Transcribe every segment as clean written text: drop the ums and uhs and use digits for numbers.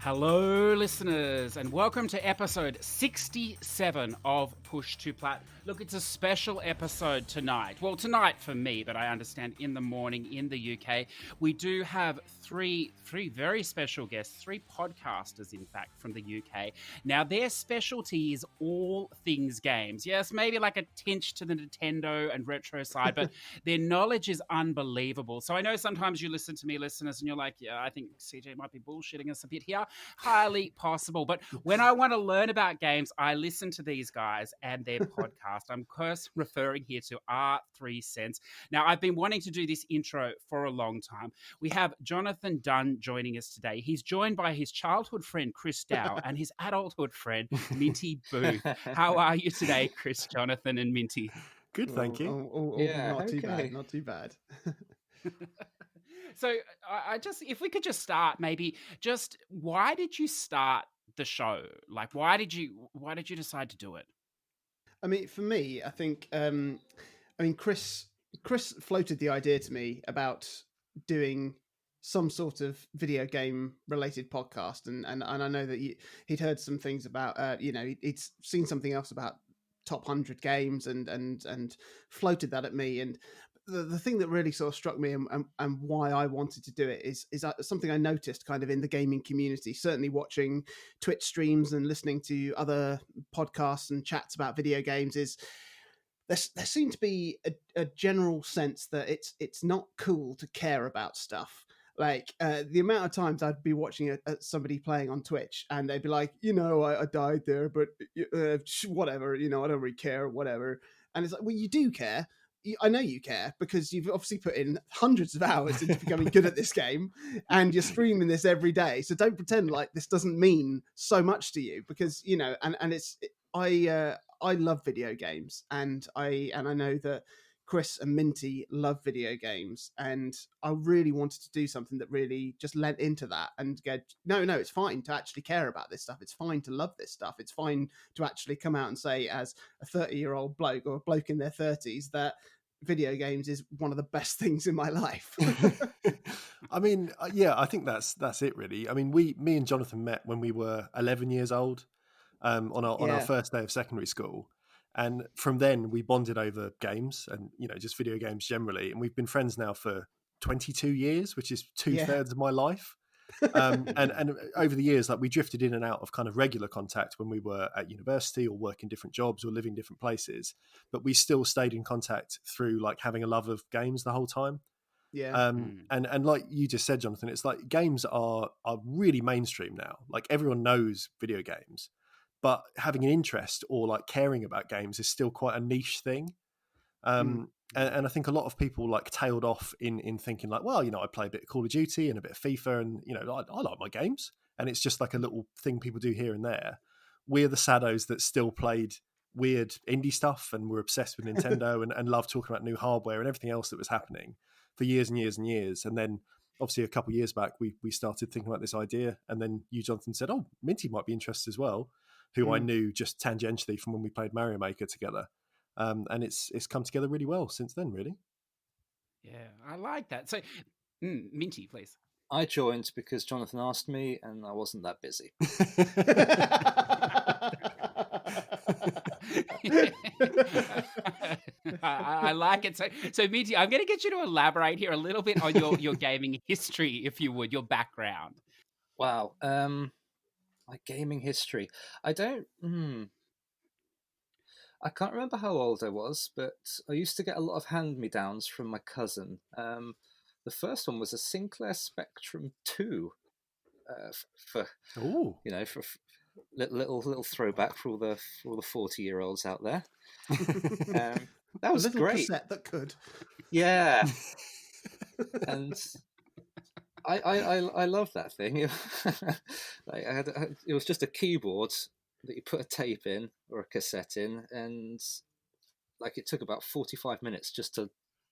Hello, listeners, and welcome to episode 67 of Push2Plat. Look, it's a special episode tonight. Well, tonight for me, but I understand in the morning in the UK. We do have three very special guests, three podcasters, in fact, from the UK. Now, their specialty is all things games. Yes, maybe like a tinge to the Nintendo and retro side, but their knowledge is unbelievable. So I know sometimes you listen to me, listeners, and you're like, yeah, I think CJ might be bullshitting us a bit here. Highly possible. But when I want to learn about games, I listen to these guys and their podcast. I'm of course referring here to R3 Cents. Now, I've been wanting to do this intro for a long time. We have Jonathan Dunn joining us today. He's joined by his childhood friend, Chris Dow, and his adulthood friend, Minty Booth. How are you today, Chris, Jonathan, and Minty? Good, thank you. Yeah, not too bad, not too bad. So I just, if we could just start, maybe just why did you start the show? Like, why did you decide to do it? I mean, for me, I think, Chris floated the idea to me about doing some sort of video game related podcast, and I know that he'd heard some things about, he'd seen something else about top 100 games and floated that at me. And the thing that really sort of struck me and why I wanted to do it is something I noticed kind of in the gaming community, certainly watching Twitch streams and listening to other podcasts and chats about video games, is there seemed to be a general sense that it's not cool to care about stuff. Like the amount of times I'd be watching somebody playing on Twitch and they'd be like, I died there, but whatever, I don't really care or whatever. And it's like, well, you do care. I know you care because you've obviously put in hundreds of hours into becoming good at this game and you're streaming this every day. So don't pretend like this doesn't mean so much to you, because, I love video games, and I know that Chris and Minty love video games, and I really wanted to do something that really just lent into that and go, no, it's fine to actually care about this stuff. It's fine to love this stuff. It's fine to actually come out and say, as a 30-year-old bloke or a bloke in their 30s, that video games is one of the best things in my life. I mean, yeah, I think that's it really. I mean, me and Jonathan met when we were 11 years old, on our first day of secondary school. And from then we bonded over games and, just video games generally. And we've been friends now for 22 years, which is 2/3 of my life. And over the years, like, we drifted in and out of kind of regular contact when we were at university or working different jobs or living different places, but we still stayed in contact through like having a love of games the whole time. And like you just said, Jonathan, it's like games are really mainstream now. Like, everyone knows video games, but having an interest or like caring about games is still quite a niche thing. And I think a lot of people like tailed off in thinking like, well, I play a bit of Call of Duty and a bit of FIFA, and I like my games, and it's just like a little thing people do here and there. We're the saddos that still played weird indie stuff and were obsessed with Nintendo and loved talking about new hardware and everything else that was happening for years and years and years. And then obviously a couple of years back, we started thinking about this idea, and then you, Jonathan, said, oh, Minty might be interested as well, who I knew just tangentially from when we played Mario Maker together. And it's come together really well since then, really. Yeah, I like that. So, Minty, please. I joined because Jonathan asked me, and I wasn't that busy. I like it. So Minty, I'm going to get you to elaborate here a little bit on your gaming history, if you would, your background. Wow. My gaming history. I can't remember how old I was, but I used to get a lot of hand-me-downs from my cousin. The first one was a Sinclair Spectrum 2, for little throwback for all the 40-year-olds out there. That was great. Cassette that could. Yeah, and I love that thing. It was just a keyboard that you put a tape in or a cassette in, and like it took about 45 minutes just to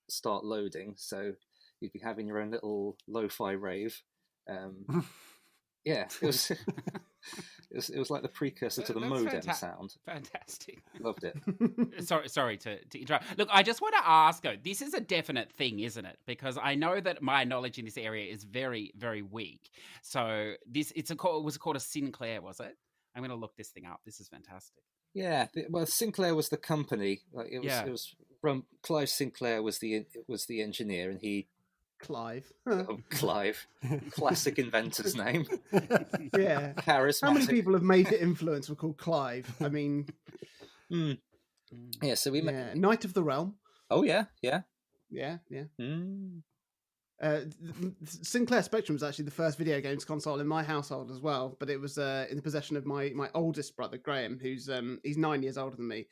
start loading. So you'd be having your own little lo-fi rave. Yeah, it was It was like the precursor to the modem sound. Fantastic. Loved it. Sorry to interrupt. Look, I just want to ask, though, this is a definite thing, isn't it? Because I know that my knowledge in this area is very, very weak. So it was called a Sinclair, was it? I'm going to look this thing up. This is fantastic. Yeah, well, Sinclair was the company. Like it was from Clive Sinclair was the engineer, and he. Clive. Clive. Classic inventor's name. Yeah. Charismatic. How many people have made it influence were called Clive? I mean... Yeah, so we met... Knight of the Realm. Oh, yeah. Yeah. Sinclair Spectrum was actually the first video games console in my household as well, but it was in the possession of my oldest brother, Graham, who's he's 9 years older than me.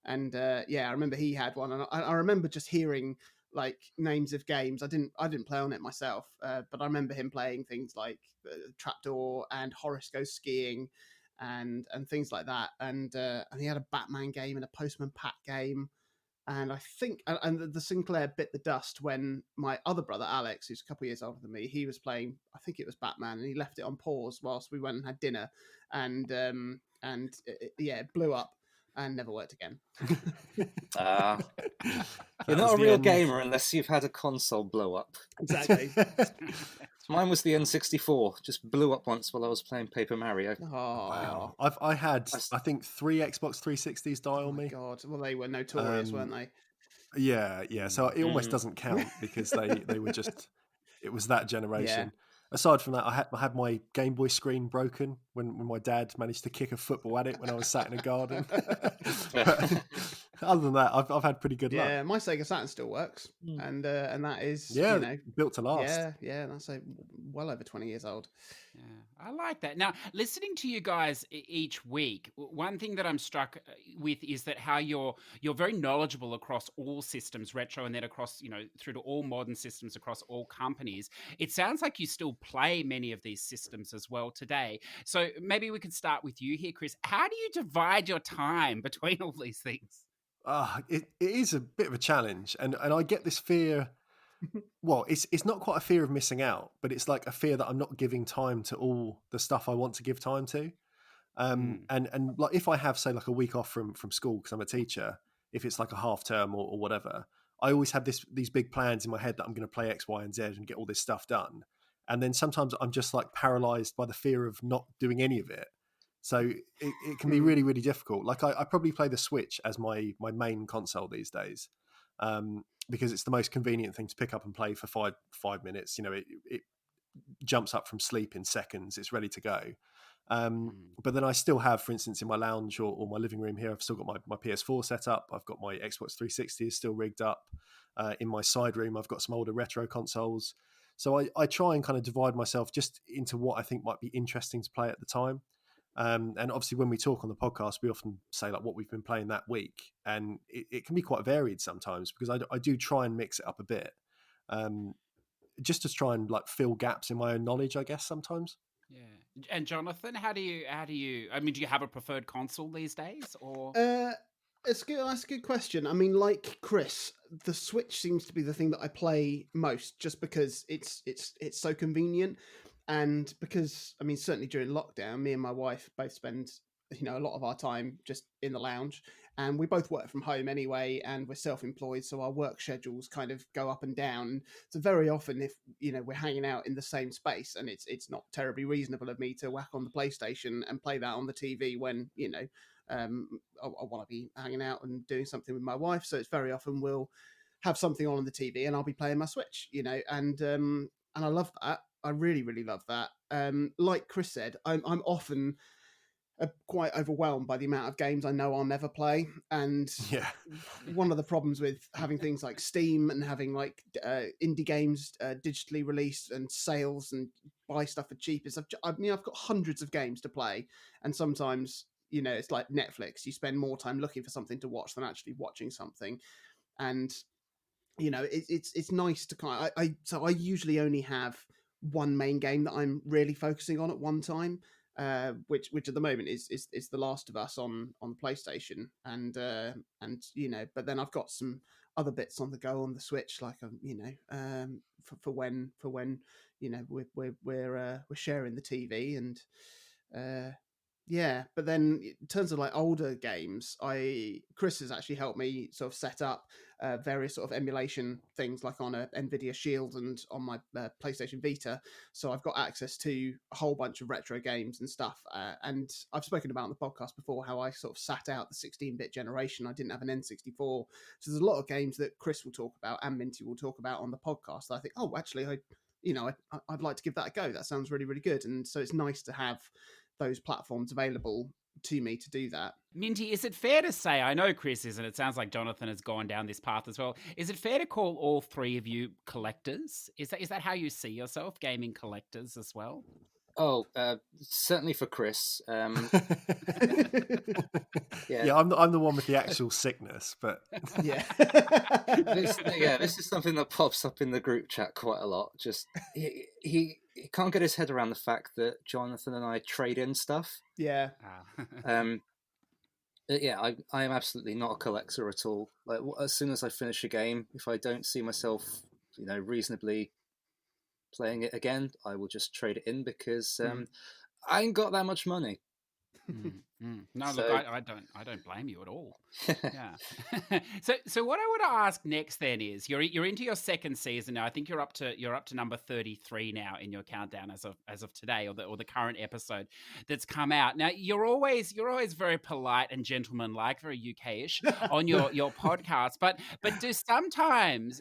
And I remember he had one, and I remember just hearing like names of games. I didn't play on it myself, but I remember him playing things like Trapdoor and Horace Goes Skiing and things like that. And he had a Batman game and a Postman Pat game. And I think and the Sinclair bit the dust when my other brother Alex, who's a couple of years older than me, he was playing, I think it was Batman, and he left it on pause whilst we went and had dinner, and it blew up and never worked again. You're not a real gamer unless you've had a console blow up. Exactly. Mine was the N64. Just blew up once while I was playing Paper Mario. Oh, wow! I had I think 3 Xbox 360s die on me. God, well they were notorious, weren't they? Yeah. So it almost doesn't count because they were just. It was that generation. Yeah. Aside from that, I had my Game Boy screen broken when my dad managed to kick a football at it when I was sat in a garden. Other than that, I've had pretty good luck. Yeah, my Sega Saturn still works, and that is built to last. Yeah, that's well over 20 years old. Yeah, I like that. Now, listening to you guys each week, one thing that I'm struck with is that how you're very knowledgeable across all systems, retro, and then across through to all modern systems across all companies. It sounds like you still play many of these systems as well today. So maybe we could start with you here, Chris. How do you divide your time between all these things? It is a bit of a challenge, and I get this fear. Well, it's not quite a fear of missing out, but it's like a fear that I'm not giving time to all the stuff I want to give time to. And like if I have, say, like a week off from school because I'm a teacher, if it's like a half term or whatever, I always have these big plans in my head that I'm going to play X, Y, and Z and get all this stuff done. And then sometimes I'm just like paralyzed by the fear of not doing any of it. So it can be really, really difficult. Like I probably play the Switch as my main console these days, because it's the most convenient thing to pick up and play for five minutes. It jumps up from sleep in seconds. It's ready to go. But then I still have, for instance, in my lounge or my living room here, I've still got my PS4 set up. I've got my Xbox 360 is still rigged up. In my side room, I've got some older retro consoles. So I try and kind of divide myself just into what I think might be interesting to play at the time. And obviously when we talk on the podcast, we often say like what we've been playing that week, and it can be quite varied sometimes because I do try and mix it up a bit, just to try and like fill gaps in my own knowledge, I guess sometimes. Yeah. And Jonathan, how do you, I mean, do you have a preferred console these days or? It's good. That's a good question. I mean, like Chris, the Switch seems to be the thing that I play most just because it's so convenient. And because, I mean, certainly during lockdown, me and my wife both spend, a lot of our time just in the lounge, and we both work from home anyway, and we're self-employed. So our work schedules kind of go up and down. So very often if, we're hanging out in the same space, and it's not terribly reasonable of me to whack on the PlayStation and play that on the TV when, I want to be hanging out and doing something with my wife. So it's very often we'll have something on the TV and I'll be playing my Switch, and I love that. I really, really love that. Like Chris said, I'm often quite overwhelmed by the amount of games I know I'll never play. And one of the problems with having things like Steam and having like indie games digitally released and sales and buy stuff for cheap is I've got hundreds of games to play. And sometimes, it's like Netflix. You spend more time looking for something to watch than actually watching something. And, it's nice to kind of, so I usually only have one main game that I'm really focusing on at one time, which at the moment is The Last of Us on the PlayStation, and but then I've got some other bits on the go on the Switch, like for when we're sharing the TV, and Yeah, but then in terms of like older games, Chris has actually helped me sort of set up various sort of emulation things, like on a Nvidia Shield and on my PlayStation Vita. So I've got access to a whole bunch of retro games and stuff. And I've spoken about on the podcast before how I sort of sat out the 16-bit generation. I didn't have an N64, so there's a lot of games that Chris will talk about and Minty will talk about on the podcast that I think, oh, actually, I'd like to give that a go. That sounds really, really good. And so it's nice to have those platforms available to me to do that. Minty, is it fair to say, I know Chris isn't, it sounds like Jonathan has gone down this path as well. Is it fair to call all three of you collectors? Is that how you see yourself, gaming collectors as well? Oh, certainly for Chris. Yeah, I'm the one with the actual sickness, but yeah, this is something that pops up in the group chat quite a lot. Just he can't get his head around the fact that Jonathan and I trade in stuff. Yeah. Yeah, I am absolutely not a collector at all. Like, as soon as I finish a game, if I don't see myself, reasonably playing it again, I will just trade it in because I ain't got that much money. No, so, look, I don't blame you at all. Yeah. So what I want to ask next then is you're into your second season now. I think you're up to number 33 now in your countdown as of today, or the current episode that's come out. Now you're always very polite and gentlemanlike, very UK-ish on your podcast. But does sometimes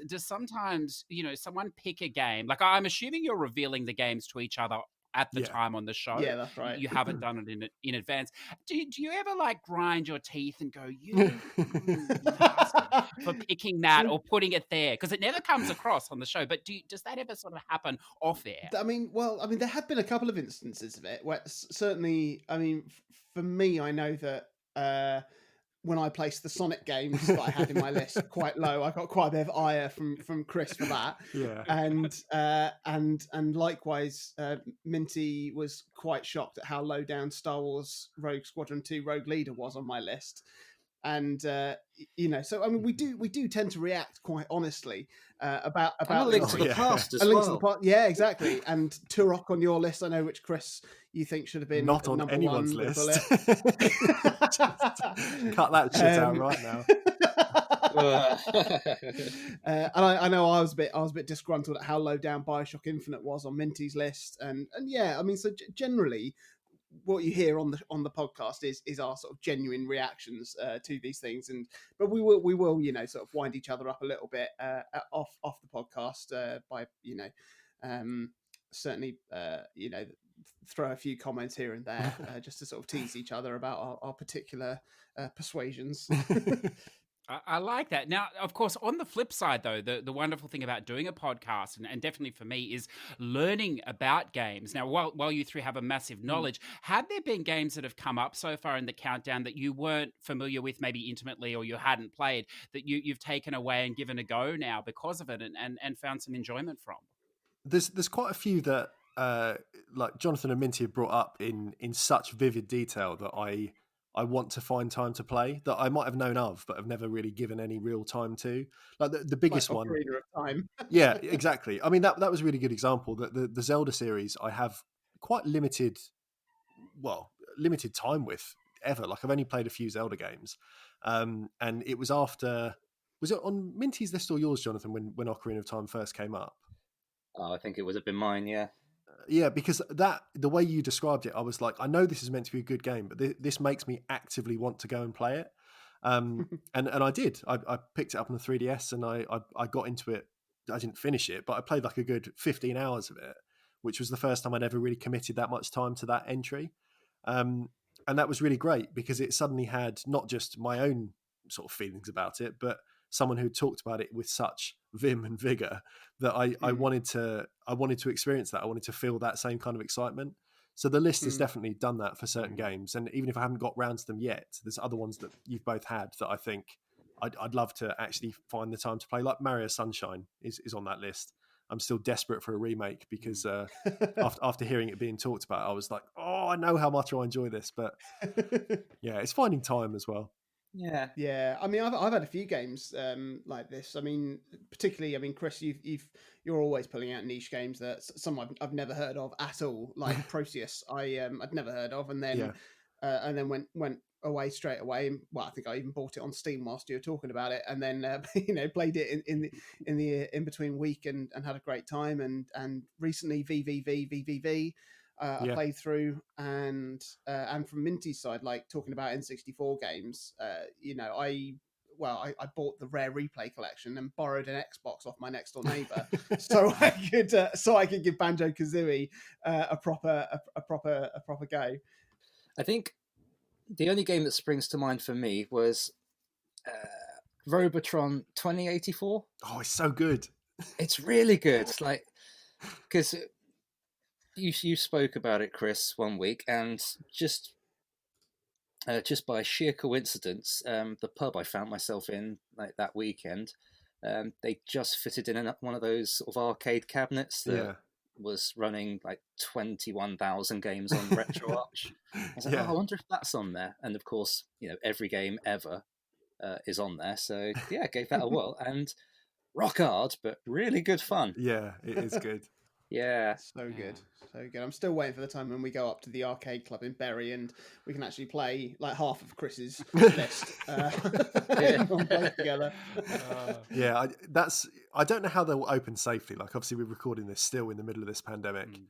someone pick a game? Like, I'm assuming you're revealing the games to each other at the time on the show. Yeah, that's right. You haven't done it in advance. Do you ever like grind your teeth and go, you bastard, for picking that or putting it there? Because it never comes across on the show. But does that ever sort of happen off air? I mean, there have been a couple of instances of it where certainly, for me, I know that when I placed the Sonic games that I had in my list quite low, I got quite a bit of ire from Chris for that. Yeah. And likewise, Minty was quite shocked at how low down Star Wars Rogue Squadron 2 Rogue Leader was on my list. And so we do tend to react quite honestly about a link to the past as well. A link to the past, yeah, exactly. And Turok on your list, I know, which Chris you think should have been not on anyone's list. Cut that shit out right now. And I know I was a bit disgruntled at how low down Bioshock Infinite was on Minty's list, and yeah, I mean, so generally, what you hear on the podcast is our sort of genuine reactions to these things, but we will sort of wind each other up a little bit off the podcast by certainly throw a few comments here and there just to sort of tease each other about our particular persuasions. I like that. Now, of course, on the flip side, though, the wonderful thing about doing a podcast, and definitely for me, is learning about games. Now, while you three have a massive knowledge, have there been games that have come up so far in the countdown that you weren't familiar with, maybe intimately, or you hadn't played, that you've taken away and given a go now because of it and found some enjoyment from? There's quite a few that like Jonathan and Minty have brought up in such vivid detail that I want to find time to play, that I might have known of, but have never really given any real time to. Like the biggest one. Of time. Yeah, exactly. I mean, that was a really good example. That the Zelda series, I have quite limited time with ever. Like, I've only played a few Zelda games. And it was after, was it on Minty's list or yours, Jonathan, when Ocarina of Time first came up? Oh, I think it would have been mine, yeah. Yeah, because the way you described it, I was like, I know this is meant to be a good game, but this makes me actively want to go and play it. And I did. I picked it up on the 3DS and I got into it. I didn't finish it, but I played like a good 15 hours of it, which was the first time I'd ever really committed that much time to that entry. And that was really great because it suddenly had not just my own sort of feelings about it, but someone who talked about it with such vim and vigor that I wanted to experience that. I wanted to feel that same kind of excitement. So the list has definitely done that for certain games. And even if I haven't got round to them yet, there's other ones that you've both had that I think I'd love to actually find the time to play. Like Mario Sunshine is on that list. I'm still desperate for a remake because after hearing it being talked about, I was like, oh, I know how much I enjoy this. But yeah, it's finding time as well. Yeah. I mean, I've had a few games like this. I mean, particularly, Chris, you're always pulling out niche games that some I've never heard of at all, like Proteus. I'd never heard of, and then and then went away straight away. Well, I think I even bought it on Steam whilst you were talking about it, and then played it in the in between week and had a great time. And recently VVV. I played through, and from Minty's side, like talking about N64 games, I bought the Rare Replay collection and borrowed an Xbox off my next door neighbor, so I could give Banjo-Kazooie a proper go. I think the only game that springs to mind for me was Robotron 2084. Oh, it's so good. It's really good. Like, because you spoke about it, Chris, one week, and just by sheer coincidence, the pub I found myself in like that weekend, they just fitted in one of those sort of arcade cabinets that was running like 21,000 games on RetroArch. I was like, I wonder if that's on there. And of course, every game ever is on there. So yeah, I gave that a whirl, and rock hard, but really good fun. Yeah, it is good. Yeah. So good. I'm still waiting for the time when we go up to the arcade club in Bury and we can actually play like half of Chris's list together. I don't know how they will open safely. Like, obviously we're recording this still in the middle of this pandemic.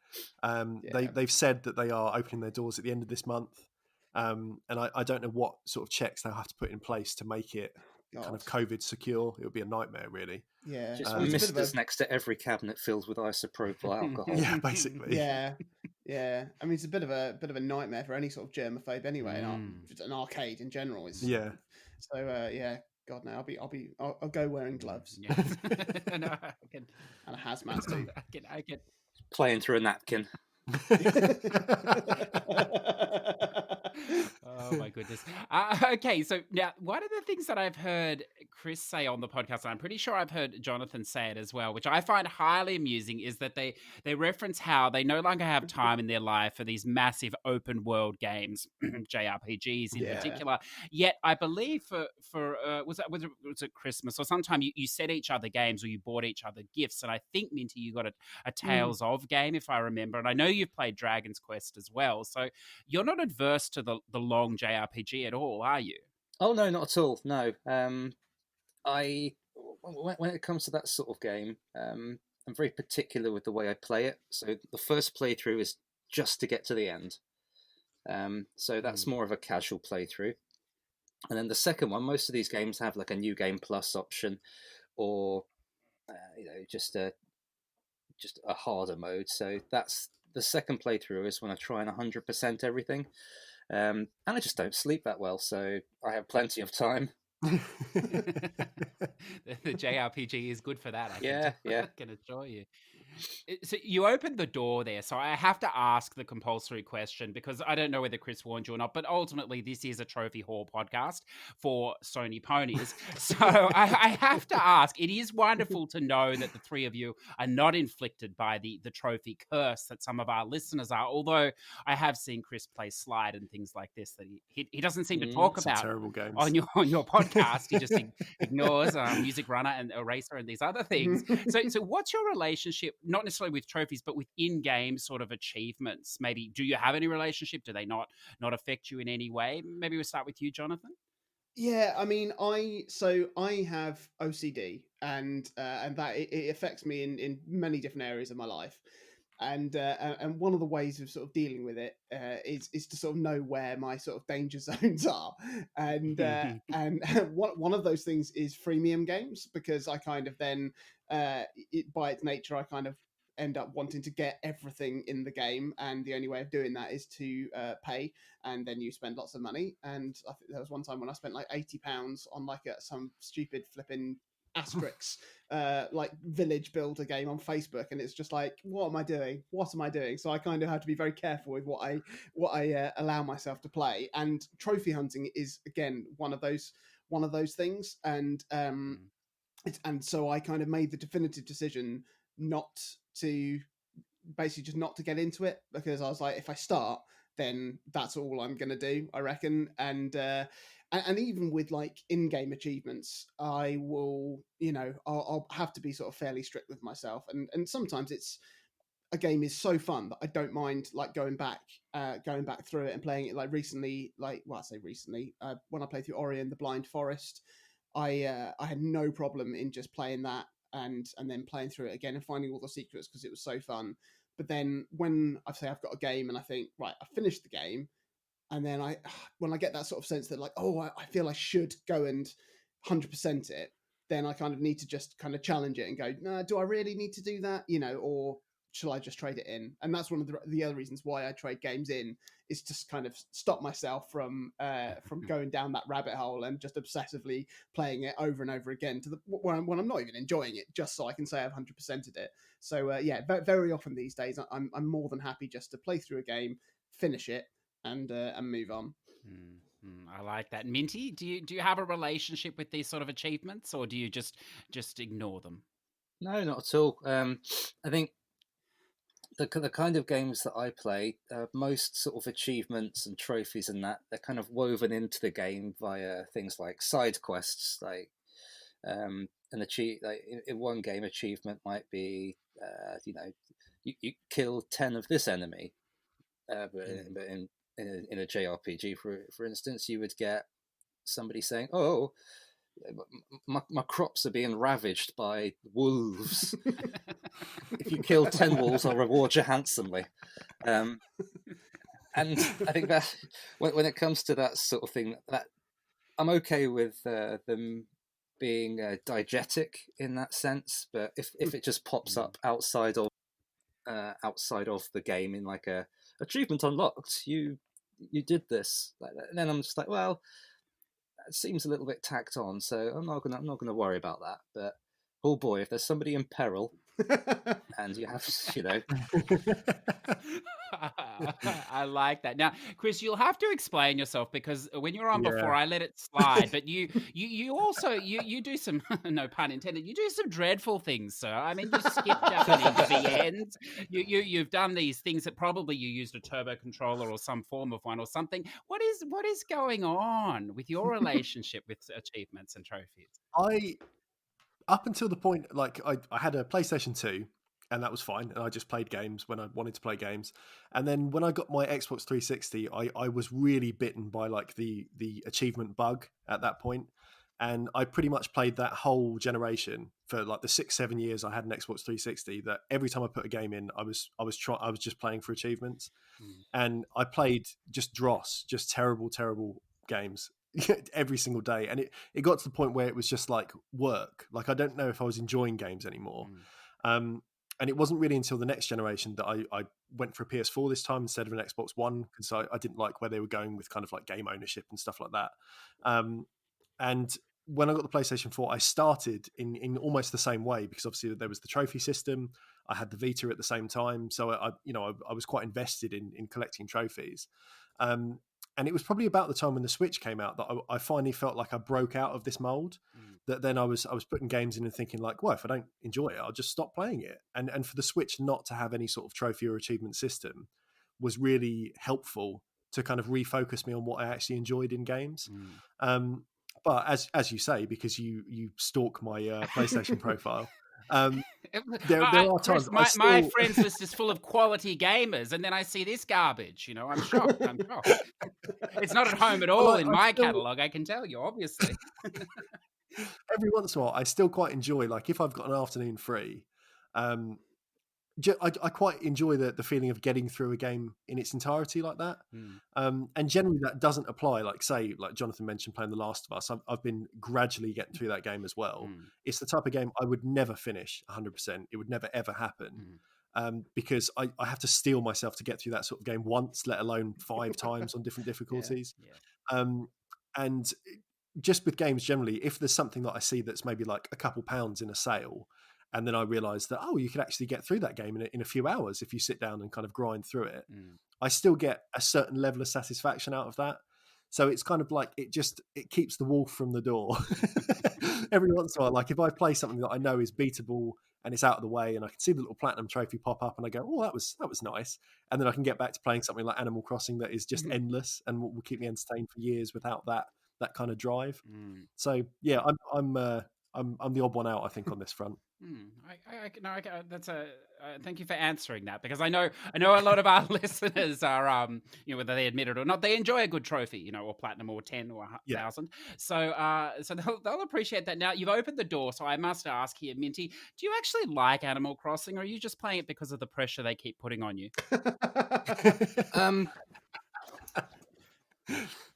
They've said that they are opening their doors at the end of this month. And I don't know what sort of checks they'll have to put in place to make it kind of COVID secure. It would be a nightmare, really. Yeah, just misters next to every cabinet filled with isopropyl alcohol. Yeah, basically. Yeah. I mean, it's a bit of a nightmare for any sort of germaphobe anyway. An arcade in general is. Yeah. So God, no, I'll go wearing gloves. Yeah. And a hazmat suit. I can playing through a napkin. Oh my goodness. Okay, so now one of the things that I've heard Chris say on the podcast, and I'm pretty sure I've heard Jonathan say it as well, which I find highly amusing, is that they reference how they no longer have time in their life for these massive open world games, JRPGs in particular. Yet I believe for was it Christmas or sometime you sent each other games or you bought each other gifts, and I think Minty, you got a Tales of game if I remember, and I know you've played Dragon's Quest as well, so you're not adverse to the long JRPG at all, are you? Oh no, not at all. No, when it comes to that sort of game, I'm very particular with the way I play it. So the first playthrough is just to get to the end. So that's more of a casual playthrough. And then the second one, most of these games have like a new game plus option, or just a harder mode. So that's the second playthrough is when I try and 100% everything. And I just don't sleep that well, so I have plenty of time. The JRPG is good for that. I can assure you. So you opened the door there, so I have to ask the compulsory question, because I don't know whether Chris warned you or not, but ultimately this is a trophy haul podcast for Sony ponies. So I have to ask, it is wonderful to know that the three of you are not inflicted by the trophy curse that some of our listeners are, although I have seen Chris play Slide and things like this that he doesn't seem to talk about terrible games on your podcast. He just ignores Music Runner and Eraser and these other things. So what's your relationship, not necessarily with trophies, but with in-game sort of achievements? Maybe, do you have any relationship? Do they not affect you in any way? Maybe we'll start with you, Jonathan. Yeah, I mean, I have OCD, and that it affects me in many different areas of my life. And one of the ways of sort of dealing with it is to sort of know where my sort of danger zones are, and one of those things is freemium games, because I kind of then by its nature I kind of end up wanting to get everything in the game, and the only way of doing that is to pay, and then you spend lots of money. And I think there was one time when I spent like £80 on like some stupid flipping Asterix like village builder game on Facebook, and it's just like, what am I doing? So I kind of have to be very careful with what I allow myself to play. And trophy hunting is again one of those things, and so I kind of made the definitive decision not to get into it, because I was like, if I start, then that's all I'm gonna do, I reckon. And even with like in-game achievements, I will, I'll have to be sort of fairly strict with myself, and sometimes it's a game is so fun that I don't mind like going back through it and playing it. Like recently, when I played through Ori and the Blind Forest, I had no problem in just playing that and then playing through it again and finding all the secrets because it was so fun. But then when I say I've got a game and I think, right, I finished the game, and then when I get that sort of sense that like, oh, I feel I should go and 100% it, then I kind of need to just kind of challenge it and go, no, do I really need to do that? Or shall I just trade it in? And that's one of the other reasons why I trade games in, is to kind of stop myself from going down that rabbit hole and just obsessively playing it over and over again to the when I'm not even enjoying it, just so I can say I've 100%ed it. So very often these days I'm more than happy just to play through a game, finish it, and move on. I like that. Minty, do you have a relationship with these sort of achievements, or do you just ignore them? No, not at all. I think the kind of games that I play, most sort of achievements and trophies and that, they're kind of woven into the game via things like side quests. Like in one game, achievement might be you kill 10 of this enemy, but in a JRPG, for instance, you would get somebody saying, "Oh, my crops are being ravaged by wolves. If you kill 10 wolves, I'll reward you handsomely." And I think that when it comes to that sort of thing, that I'm okay with them being diegetic in that sense. But if it just pops up outside of the game in like a achievement unlocked, you did this, and then I'm just like, well, it seems a little bit tacked on, so I'm not gonna worry about that. But oh boy, if there's somebody in peril and you have, I like that. Now, Chris, you'll have to explain yourself, because when you were on before, I let it slide. But you also you do some, no pun intended, you do some dreadful things, sir. I mean, you skip Japanese VNs. You've done these things that probably you used a turbo controller or some form of one or something. What is going on with your relationship with achievements and trophies? Up until the point, like I had a PlayStation 2, and that was fine, and I just played games when I wanted to play games. And then when I got my Xbox 360, I was really bitten by like the achievement bug at that point, and I pretty much played that whole generation for like the 6-7 years I had an Xbox 360. That every time I put a game in, I was just playing for achievements, and I played just dross, just terrible games every single day, and it got to the point where it was just like work. Like I don't know if I was enjoying games anymore. And it wasn't really until the next generation that I went for a PS4 this time instead of an Xbox One, because I didn't like where they were going with kind of like game ownership and stuff like that. And when I got the PlayStation 4, I started in almost the same way, because obviously there was the trophy system. I had the Vita at the same time, so I was quite invested in collecting trophies. And it was probably about the time when the Switch came out that I finally felt like I broke out of this mold. That then I was putting games in and thinking like, well, if I don't enjoy it, I'll just stop playing it. And for the Switch not to have any sort of trophy or achievement system was really helpful to kind of refocus me on what I actually enjoyed in games. But as you say, because you stalk my PlayStation profile, there are times Chris, my friends list is full of quality gamers, and then I see this garbage. I'm shocked. It's not at home at all in my catalogue, I can tell you, obviously. Every once in a while, I still quite enjoy, like if I've got an afternoon free, I quite enjoy the feeling of getting through a game in its entirety like that. And generally that doesn't apply, like say, like Jonathan mentioned playing The Last of Us. I've been gradually getting through that game as well. It's the type of game I would never finish 100%. It would never, ever happen. Because I have to steel myself to get through that sort of game once, let alone 5 times on different difficulties. And just with games generally, if there's something that I see that's maybe like a couple pounds in a sale, and then I realized that, you could actually get through that game in a few hours if you sit down and kind of grind through it. I still get a certain level of satisfaction out of that. So it's kind of like it keeps the wolf from the door. Every once in a while, like if I play something that I know is beatable and it's out of the way, and I can see the little platinum trophy pop up, and I go, "Oh, that was nice," and then I can get back to playing something like Animal Crossing that is just endless and will keep me entertained for years without that kind of drive. So yeah, I'm the odd one out, I think, on this front. That's a thank you for answering that, because I know a lot of our listeners are whether they admit it or not, they enjoy a good trophy, or platinum or 10 or 1,000. So they'll appreciate that. Now you've opened the door, so I must ask here, Minty, do you actually like Animal Crossing, or are you just playing it because of the pressure they keep putting on you?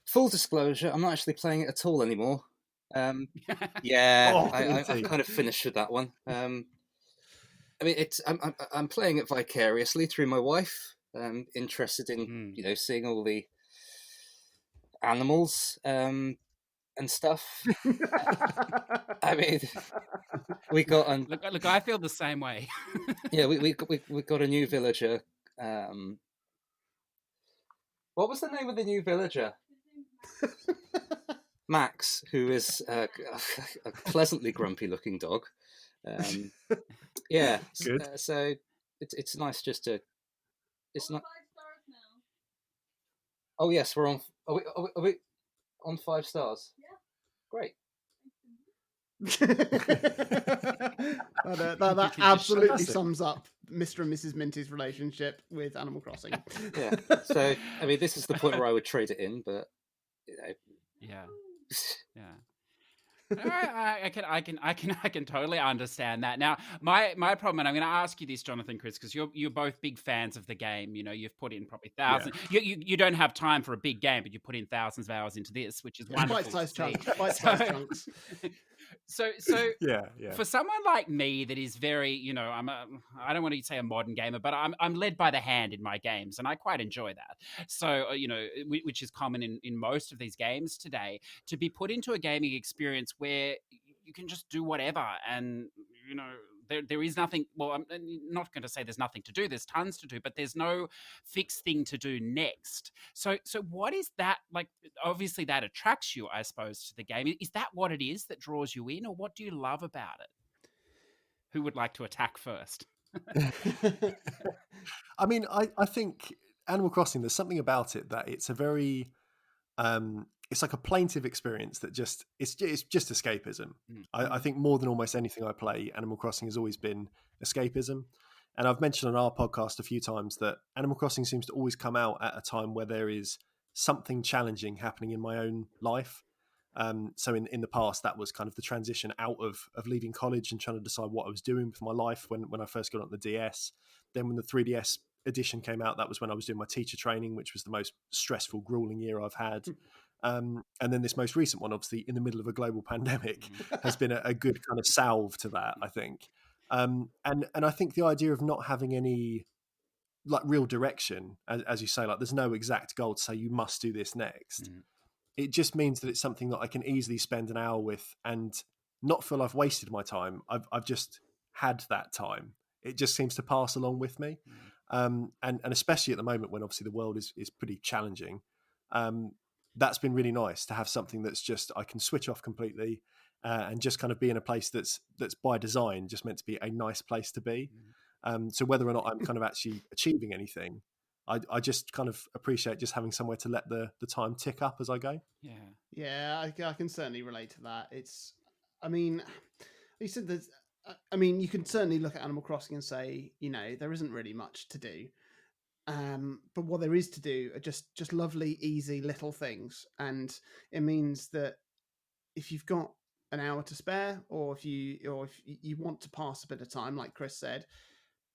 Full disclosure, I'm not actually playing it at all anymore. I kind of finished with that one. I mean, I'm playing it vicariously through my wife. Interested in seeing all the animals and stuff. I mean, we got look. I feel the same way. Yeah, we got a new villager. What was the name of the new villager? Max, who is a pleasantly grumpy-looking dog. Yeah, good. So it's nice just to. It's not 5 stars now. Oh yes, we're on. Are we on 5 stars? Yeah. Great. that absolutely sums up Mr. and Mrs. Minty's relationship with Animal Crossing. Yeah. So I mean, this is the point where I would trade it in, but yeah. I can totally understand that. Now, my problem, and I'm going to ask you this, Jonathan, Chris, because you're both big fans of the game. You've put in probably thousands. Yeah. You don't have time for a big game, but you put in thousands of hours into this, which is wonderful. Bite-sized chunks. So for someone like me that is very, I don't want to say a modern gamer, but I'm led by the hand in my games, and I quite enjoy that. So, which is common in most of these games today, to be put into a gaming experience where you can just do whatever, and there is nothing. Well, I'm not going to say there's nothing to do. There's tons to do, but there's no fixed thing to do next. So what is that like? Obviously, that attracts you, I suppose, to the game. Is that what it is that draws you in, or what do you love about it? Who would like to attack first? I mean, I think Animal Crossing, there's something about it that it's a very it's like a plaintive experience that it's just escapism. I think more than almost anything I play, Animal Crossing has always been escapism. And I've mentioned on our podcast a few times that Animal Crossing seems to always come out at a time where there is something challenging happening in my own life. So in the past, that was kind of the transition out of leaving college and trying to decide what I was doing with my life when I first got on the DS. Then when the 3DS edition came out, that was when I was doing my teacher training, which was the most stressful, grueling year I've had. And then this most recent one, obviously in the middle of a global pandemic, has been a good kind of salve to that, I think. And I think the idea of not having any like real direction, as you say, like there's no exact goal to say you must do this next. It just means that it's something that I can easily spend an hour with and not feel I've wasted my time. I've just had that time. It just seems to pass along with me. And especially at the moment when obviously the world is pretty challenging. That's been really nice to have something that's just, I can switch off completely and just kind of be in a place that's by design just meant to be a nice place to be. So whether or not I'm kind of actually achieving anything, I just kind of appreciate just having somewhere to let the time tick up as I go. Yeah, I can certainly relate to that. I mean, you said there's, I mean, you can certainly look at Animal Crossing and say, there isn't really much to do. But what there is to do are just lovely, easy little things. And it means that if you've got an hour to spare, or if you want to pass a bit of time, like Chris said,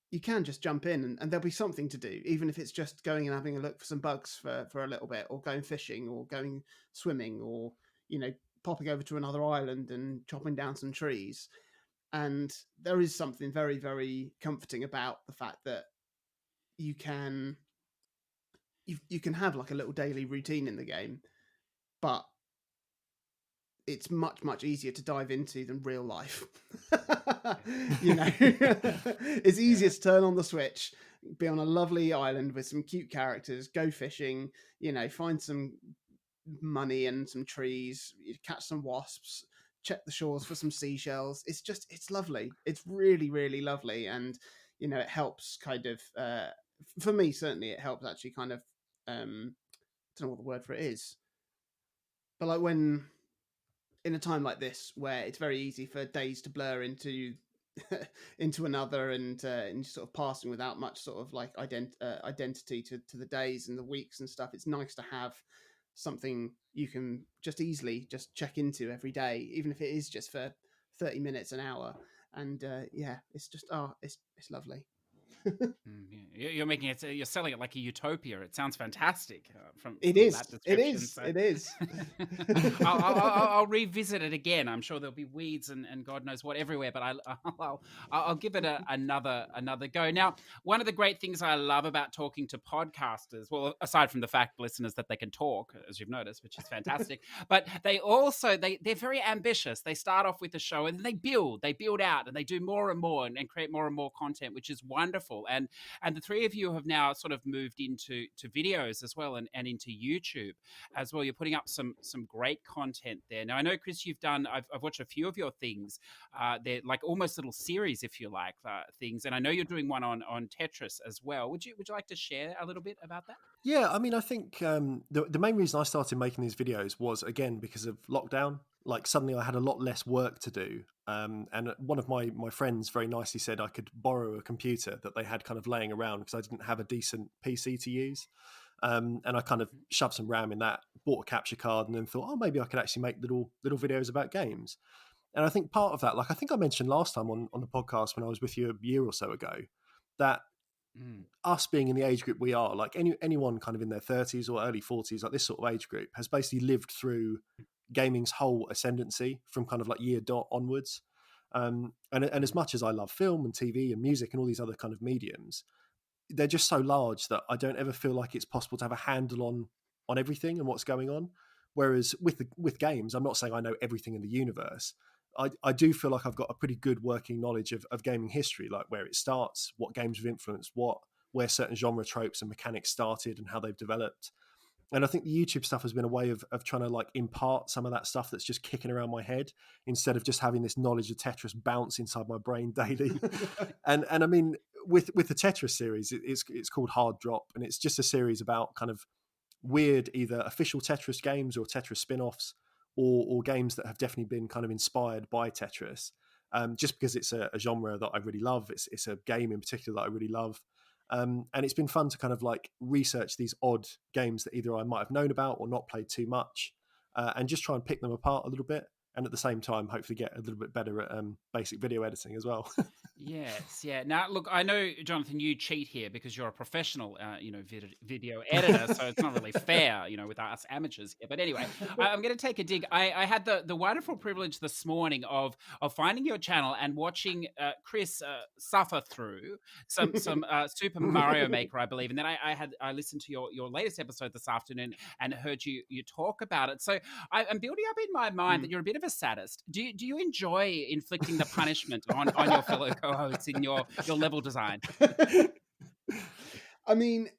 you can just jump in and there'll be something to do, even if it's just going and having a look for some bugs for a little bit, or going fishing, or going swimming, or, popping over to another island and chopping down some trees. And there is something very, very comforting about the fact that you can have like a little daily routine in the game, but it's much, much easier to dive into than real life. It's easier to turn on the Switch, be on a lovely island with some cute characters, go fishing, find some money and some trees, catch some wasps, check the shores for some seashells. It's lovely. It's really, really lovely. And, it helps kind of, for me, certainly it helps actually kind of, I don't know what the word for it is, but like when in a time like this where it's very easy for days to blur into into another, and sort of passing without much sort of like identity to the days and the weeks and stuff. It's nice to have something you can just easily just check into every day, even if it is just for 30 minutes, an hour. And it's just it's lovely. You're making it. You're selling it like a utopia. It sounds fantastic. From that description. It is. I'll revisit it again. I'm sure there'll be weeds and God knows what everywhere. But I'll give it another go. Now, one of the great things I love about talking to podcasters, well, aside from the fact, listeners, that they can talk, as you've noticed, which is fantastic, but they also they're very ambitious. They start off with a show and then they build out, and they do more and more and create more and more content, which is wonderful. And the three of you have now sort of moved into videos as well, and into YouTube as well. You're putting up some great content there. Now, I know, Chris, you've done, I've watched a few of your things. They're like almost little series, if you like, things. And I know you're doing one on Tetris as well. Would you like to share a little bit about that? Yeah, I mean, I think the main reason I started making these videos was, again, because of lockdown. Like, suddenly I had a lot less work to do. And one of my friends very nicely said I could borrow a computer that they had kind of laying around because I didn't have a decent PC to use. And I kind of shoved some RAM in that, bought a capture card, and then thought, oh, maybe I could actually make little videos about games. And I think part of that, like I think I mentioned last time on the podcast when I was with you a year or so ago, that us being in the age group we are, like anyone kind of in their 30s or early 40s, like this sort of age group, has basically lived through gaming's whole ascendancy from kind of like year dot onwards. And as much as I love film and TV and music and all these other kind of mediums, they're just so large that I don't ever feel like it's possible to have a handle on everything and what's going on. Whereas with games, I'm not saying I know everything in the universe. I do feel like I've got a pretty good working knowledge of gaming history, like where it starts, what games have influenced what, where certain genre tropes and mechanics started and how they've developed. And I think the YouTube stuff has been a way of trying to like impart some of that stuff that's just kicking around my head instead of just having this knowledge of Tetris bounce inside my brain daily. and I mean, with the Tetris series, it's called Hard Drop, and it's just a series about kind of weird either official Tetris games or Tetris spin-offs or games that have definitely been kind of inspired by Tetris. Just because it's a genre that I really love. It's a game in particular that I really love. And it's been fun to kind of like research these odd games that either I might have known about or not played too much, and just try and pick them apart a little bit. And at the same time, hopefully get a little bit better at basic video editing as well. Yes, yeah. Now, look, I know, Jonathan, you cheat here because you're a professional, video editor, so it's not really fair, with us amateurs here. But anyway, I'm going to take a dig. I had the wonderful privilege this morning of finding your channel and watching Chris suffer through some Super Mario Maker, I believe, and then I listened to your latest episode this afternoon and heard you talk about it. So I'm building up in my mind that you're a bit of a sadist. Do you enjoy inflicting the punishment on your fellow co-hosts in your level design? I mean,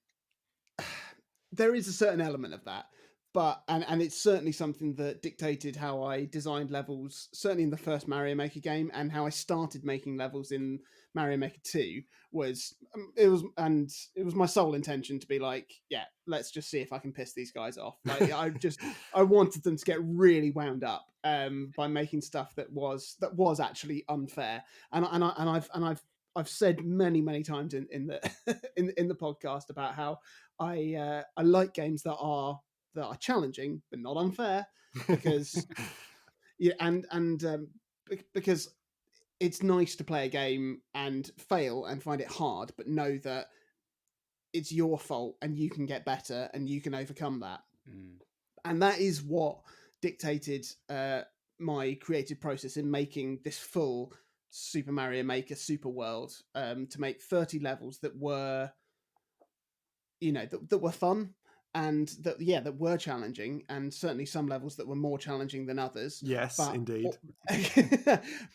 there is a certain element of that, but and it's certainly something that dictated how I designed levels, certainly in the first Mario Maker game, and how I started making levels in Mario Maker 2 was it was my sole intention to be like, yeah, let's just see if I can piss these guys off. Like I wanted them to get really wound up by making stuff that was actually unfair, and I've said many times in the in the podcast about how I like games that are challenging but not unfair, because because it's nice to play a game and fail and find it hard, but know that it's your fault and you can get better and you can overcome that. And that is what dictated my creative process in making this full Super Mario Maker super world, to make 30 levels that were that were fun and that were challenging, and certainly some levels that were more challenging than others. Yes, indeed.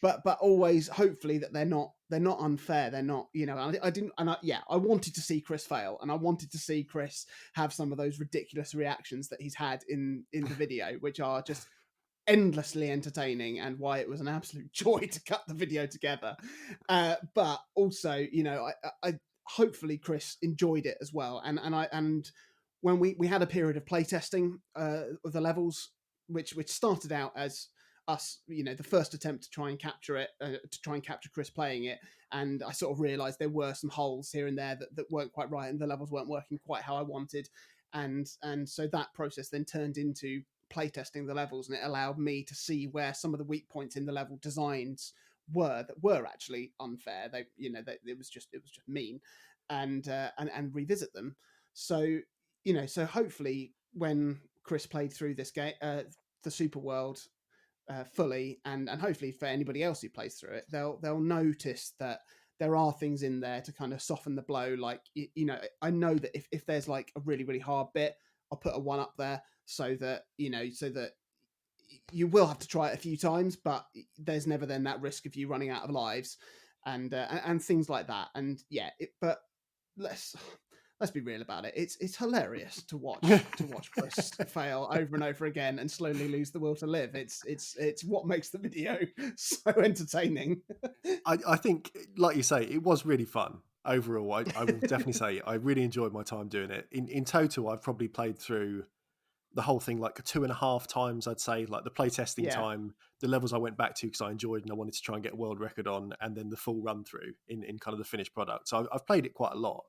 but always hopefully that they're not unfair. They're not, I wanted to see Chris fail, and I wanted to see Chris have some of those ridiculous reactions that he's had in the video, which are just endlessly entertaining, and why it was an absolute joy to cut the video together. But also, I hopefully Chris enjoyed it as well, and when we had a period of playtesting of the levels, which started out as us, the first attempt to try and capture it, to try and capture Chris playing it, and I sort of realised there were some holes here and there that weren't quite right, and the levels weren't working quite how I wanted, and so that process then turned into playtesting the levels, and it allowed me to see where some of the weak points in the level designs were actually unfair. It was just mean, and revisit them. So so hopefully when Chris played through this game, the Super World, fully, and hopefully for anybody else who plays through it, they'll notice that there are things in there to kind of soften the blow. Like, I know that if there's like a really, really hard bit, I'll put a 1 up there so that you will have to try it a few times, but there's never then that risk of you running out of lives and things like that. And yeah, but let's be real about it. It's hilarious to watch Chris fail over and over again and slowly lose the will to live. It's what makes the video so entertaining. I think, like you say, it was really fun overall. I will definitely say I really enjoyed my time doing it. In total, I've probably played through the whole thing like 2.5 times, I'd say. Like the playtesting time, the levels I went back to because I enjoyed and I wanted to try and get a world record on, and then the full run through in kind of the finished product. So I've played it quite a lot.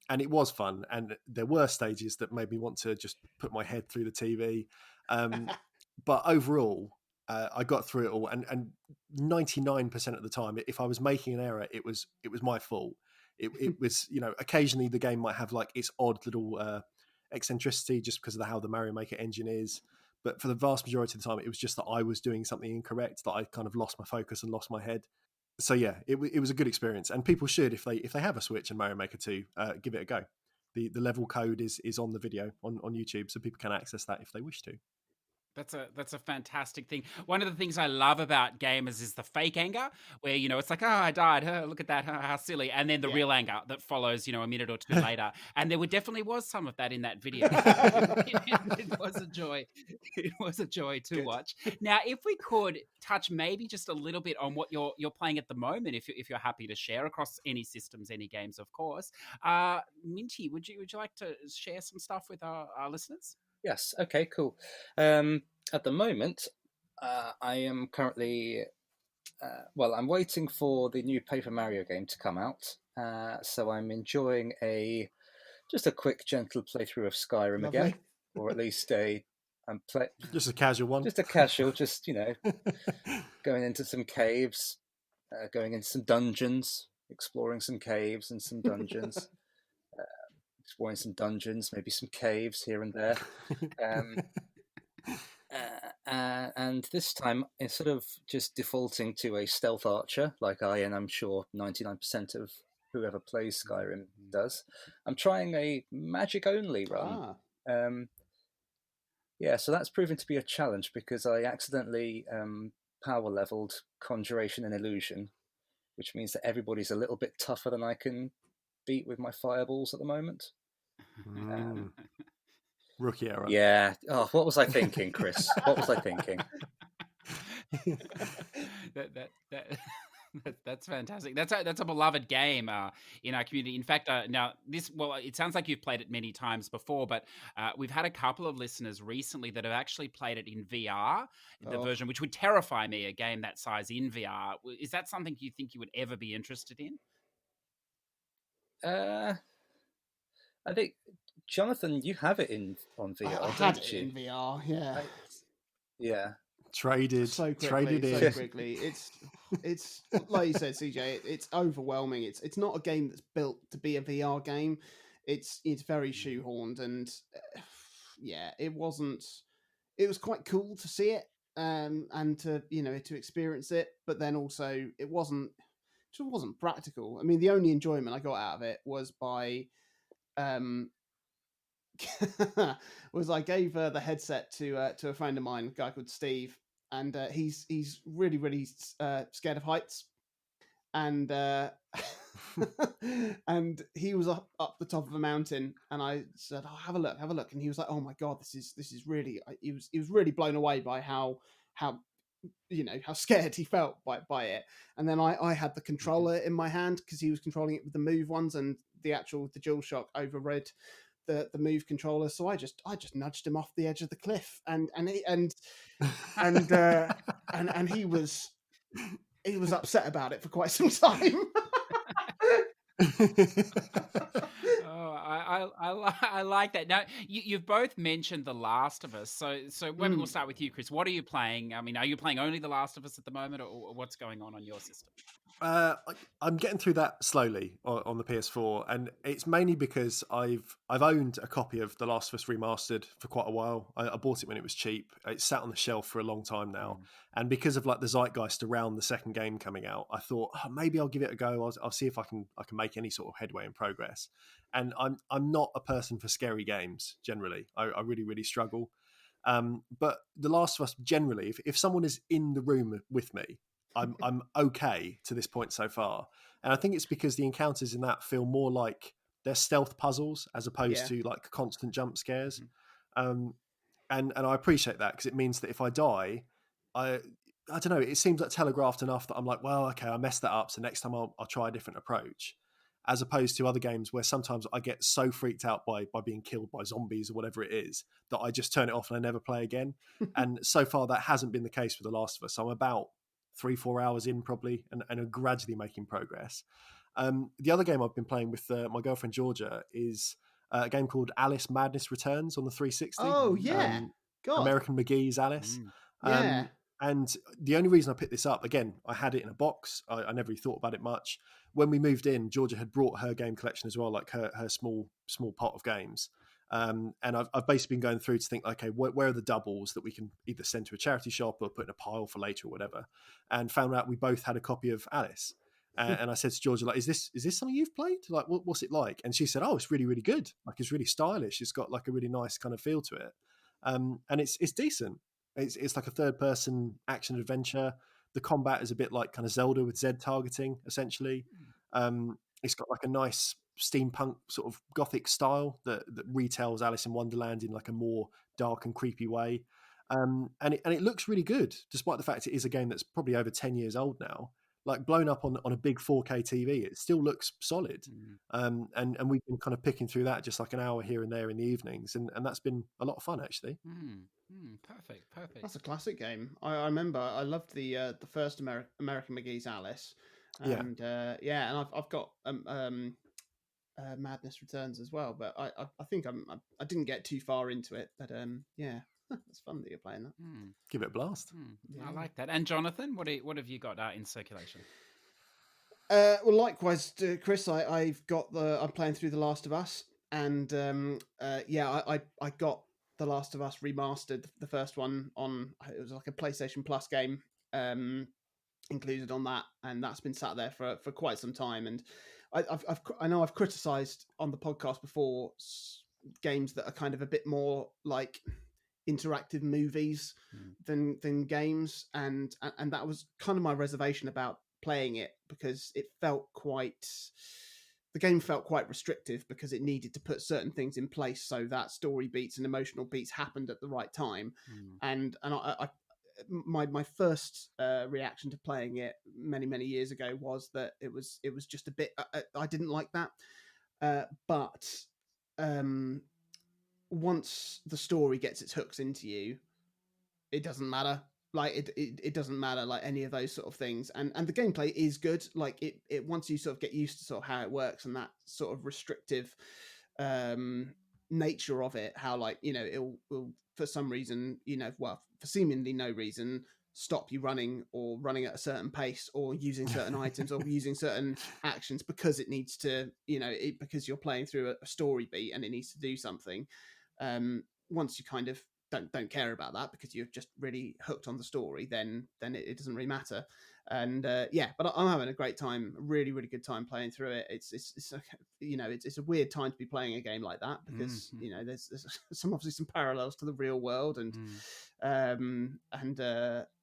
And it was fun, and there were stages that made me want to just put my head through the TV. But overall, I got through it all, and 99% of the time, if I was making an error, it was my fault. It was, occasionally the game might have like its odd little eccentricity just because of how the Mario Maker engine is. But for the vast majority of the time, it was just that I was doing something incorrect, that I kind of lost my focus and lost my head. So yeah, it was a good experience, and people should, if they have a Switch and Mario Maker 2, give it a go. The level code is on the video on YouTube, so people can access that if they wish to. That's a fantastic thing. One of the things I love about gamers is the fake anger, where it's like, oh, I died. Oh, look at that, how silly, and then the real anger that follows, a minute or two later. And there definitely was some of that in that video. It was a joy. It was a joy to watch. Now, if we could touch maybe just a little bit on what you're playing at the moment, if you're happy to share across any systems, any games, of course. Minty, would you like to share some stuff with our listeners? Yes. Okay. Cool. At the moment, I am currently. I'm waiting for the new Paper Mario game to come out. So I'm enjoying just a quick, gentle playthrough of Skyrim again, or at least just a casual one. Just a casual, going into some caves, going into some dungeons, exploring some caves and some dungeons. Exploring some dungeons, maybe some caves here and there. And this time, instead of just defaulting to a stealth archer, like I'm sure 99% of whoever plays Skyrim does, I'm trying a magic-only run. So that's proven to be a challenge because I accidentally power-leveled Conjuration and Illusion, which means that everybody's a little bit tougher than I can beat with my fireballs at the moment. Rookie error. Yeah. Oh, what was I thinking, Chris? What was I thinking? That's fantastic. That's a beloved game in our community. In fact, now it sounds like you've played it many times before, but we've had a couple of listeners recently that have actually played it in VR, the version, which would terrify me, a game that size in VR. Is that something you think you would ever be interested in? I think, Jonathan, you have it on VR. I had it in VR, yeah. Yeah. Traded so quickly. It's like you said, CJ. It's overwhelming. It's not a game that's built to be a VR game. It's very shoehorned, and it wasn't. It was quite cool to see it, and to to experience it, but then also it wasn't practical. I mean, the only enjoyment I got out of it was by was I gave the headset to a friend of mine, a guy called Steve, and he's really, really scared of heights, and and he was up the top of a mountain, and I said, "Oh, have a look," and he was like, "Oh my god, this is really." He was really blown away by how how scared he felt by it. And then I had the controller in my hand because he was controlling it with the Move ones, and the DualShock overrode the move controller, so I just nudged him off the edge of the cliff, and he was upset about it for quite some time. I like that. Now, you've both mentioned The Last of Us, so maybe we'll start with you, Chris. What are you playing? I mean, are you playing only The Last of Us at the moment, or what's going on your system? I'm getting through that slowly on the PS4, and it's mainly because I've owned a copy of The Last of Us Remastered for quite a while. I bought it when it was cheap. It's sat on the shelf for a long time now, and because of like the zeitgeist around the second game coming out, I thought maybe I'll give it a go. I'll see if I can make any sort of headway and progress. And I'm not a person for scary games generally. I really, really struggle. But The Last of Us generally, if someone is in the room with me, I'm okay to this point so far. And I think it's because the encounters in that feel more like they're stealth puzzles as opposed to like constant jump scares. And I appreciate that, because it means that if I die, I don't know, it seems like telegraphed enough that I'm like, well, okay, I messed that up, so next time I'll try a different approach. As opposed to other games where sometimes I get so freaked out by being killed by zombies or whatever it is that I just turn it off and I never play again. And so far that hasn't been the case with The Last of Us. So I'm about 3-4 hours in probably, and are gradually making progress. The other game I've been playing with my girlfriend Georgia is a game called Alice Madness Returns on the 360. Oh yeah, God. American McGee's Alice. Yeah. And the only reason I picked this up, again, I had it in a box. I never really thought about it much. When we moved in, Georgia had brought her game collection as well, like her small pot of games. And I've basically been going through to think, okay, where are the doubles that we can either send to a charity shop or put in a pile for later or whatever, and found out we both had a copy of Alice. And I said to Georgia, like, is this something you've played? Like, what's it like? And she said, oh, it's really, really good. Like, it's really stylish. It's got like a really nice kind of feel to it. And it's decent. It's like a third person action adventure. The combat is a bit like kind of Zelda with Z targeting, essentially. It's got like a nice steampunk sort of gothic style that retells Alice in Wonderland in like a more dark and creepy way. And it looks really good, despite the fact it is a game that's probably over 10 years old now. Like, blown up on a big 4K TV, it still looks solid. And we've been kind of picking through that just like an hour here and there in the evenings, and that's been a lot of fun, actually. Perfect. That's a classic game. I remember I loved the first American McGee's Alice, and and I've got Madness Returns as well, but I think I didn't get too far into it, but it's fun that you're playing that. Give it a blast. I like that. And Jonathan, what have you got in circulation? Well, likewise, Chris, I'm playing through The Last of Us, and I got The Last of Us Remastered, the first one it was like a PlayStation Plus game included on that, and that's been sat there for quite some time. And I know I've criticised on the podcast before games that are kind of a bit more like interactive movies than games, and that was kind of my reservation about playing it, because the game felt quite restrictive, because it needed to put certain things in place so that story beats and emotional beats happened at the right time. And my first reaction to playing it many years ago was that it was just a bit I didn't like that, but once the story gets its hooks into you, it doesn't matter. Like it doesn't matter, like any of those sort of things, and the gameplay is good. Like it once you sort of get used to sort of how it works and that sort of restrictive nature of it, how like, you know, it will for some reason, you know, well, for seemingly no reason, stop you running at a certain pace or using certain items or using certain actions because it needs to, you know, because you're playing through a story beat and it needs to do something. Once you kind of don't care about that because you're just really hooked on the story, then it doesn't really matter. And but I'm having a great time, really good time playing through it. It's you know, it's a weird time to be playing a game like that because you know there's obviously some parallels to the real world, and I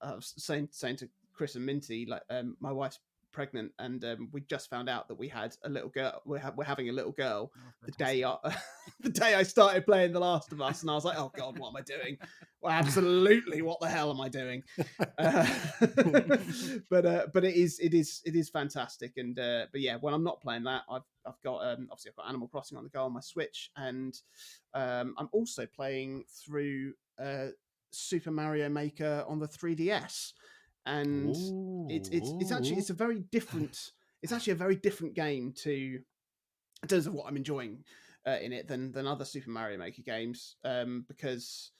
was saying to Chris and Minty, like my wife's pregnant, and we just found out that we had a little girl. We're having a little girl the day the day I started playing The Last of Us, and I was like, oh God, what am I doing? Well, absolutely, what the hell am I doing? But it is fantastic, and but yeah, when I'm not playing that, I've got obviously I've got Animal Crossing on the go on my Switch, and I'm also playing through Super Mario Maker on the 3DS, and it's actually a very different. It's actually a very different game in terms of what I'm enjoying in it than other Super Mario Maker games, because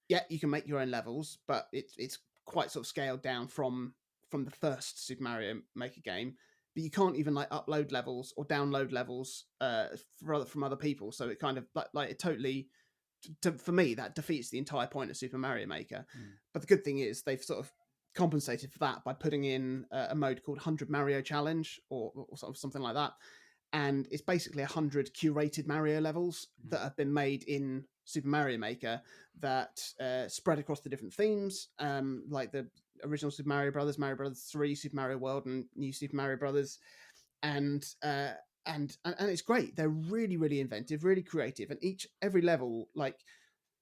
yeah, you can make your own levels, but it's quite sort of scaled down from the first Super Mario Maker game. But you can't even like upload levels or download levels from other people. So it kind of like it totally, for me, that defeats the entire point of Super Mario Maker. But the good thing is they've sort of compensated for that by putting in a mode called 100 Mario Challenge or sort of something like that. And it's basically 100 curated Mario levels that have been made in Super Mario Maker that spread across the different themes, like the original Super Mario Brothers, Mario Brothers 3, Super Mario World, and New Super Mario Brothers, and it's great. They're really, really inventive, really creative, and every level, like,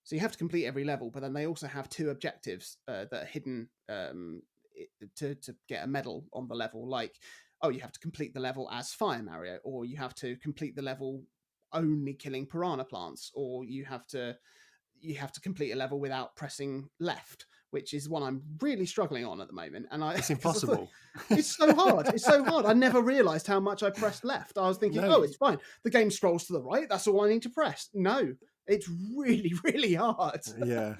so you have to complete every level, but then they also have 2 objectives that are hidden to get a medal on the level, like, oh, you have to complete the level as Fire Mario, or you have to complete the level only killing piranha plants, or you have to complete a level without pressing left, which is one I'm really struggling on at the moment. And it's impossible. It's so hard. It's so hard. I never realized how much I pressed left. I was thinking, oh, it's fine. The game scrolls to the right. That's all I need to press. No, it's really, really hard. Yeah.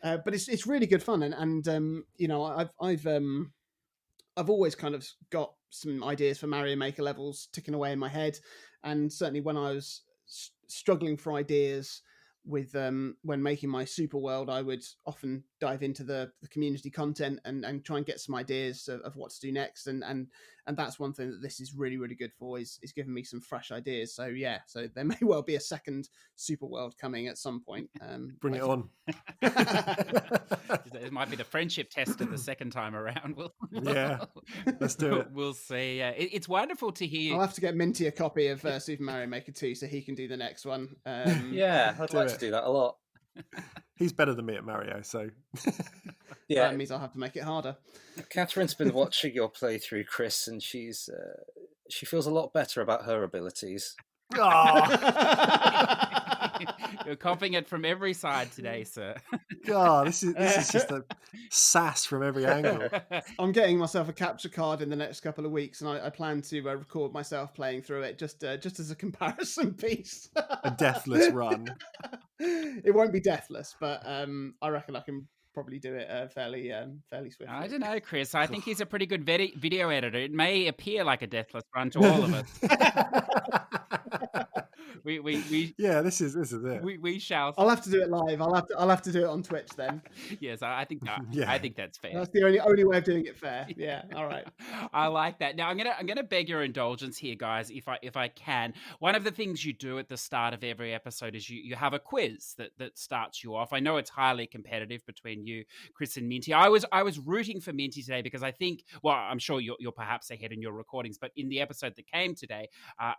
But it's really good fun. And you know, I've always kind of got some ideas for Mario Maker levels ticking away in my head. And certainly when I was struggling for ideas with when making my Super World, I would often dive into the community content and try and get some ideas of what to do next. And that's one thing that this is really, really good for, is giving me some fresh ideas. So yeah, so there may well be a second Super World coming at some point. Bring it on. It might be the friendship test of the second time around. Yeah, let's do it. We'll see. It's wonderful to hear. I'll have to get Minty a copy of Super Mario Maker 2 so he can do the next one. Yeah, I'd like to do that a lot. He's better than me at Mario, so yeah, that means I'll have to make it harder. Catherine's been watching your playthrough, Chris, and she feels a lot better about her abilities. You're copying it from every side today, sir. God, this is just a sass from every angle. I'm getting myself a capture card in the next couple of weeks, and I plan to record myself playing through it just as a comparison piece. A deathless run. It won't be deathless, but I reckon I can probably do it fairly swiftly. I don't know, Chris. I think he's a pretty good video editor. It may appear like a deathless run to all of us. Yeah, this is it. We shall. I'll have to do it live. I'll have to do it on Twitch then. Yes, I think Yeah. I think that's fair. That's the only way of doing it fair. Yeah, all right. I like that. Now I'm gonna beg your indulgence here, guys, if I can. One of the things you do at the start of every episode is you have a quiz that starts you off. I know it's highly competitive between you, Chris, and Minty. I was rooting for Minty today because I think, well, I'm sure you're perhaps ahead in your recordings, but in the episode that came today,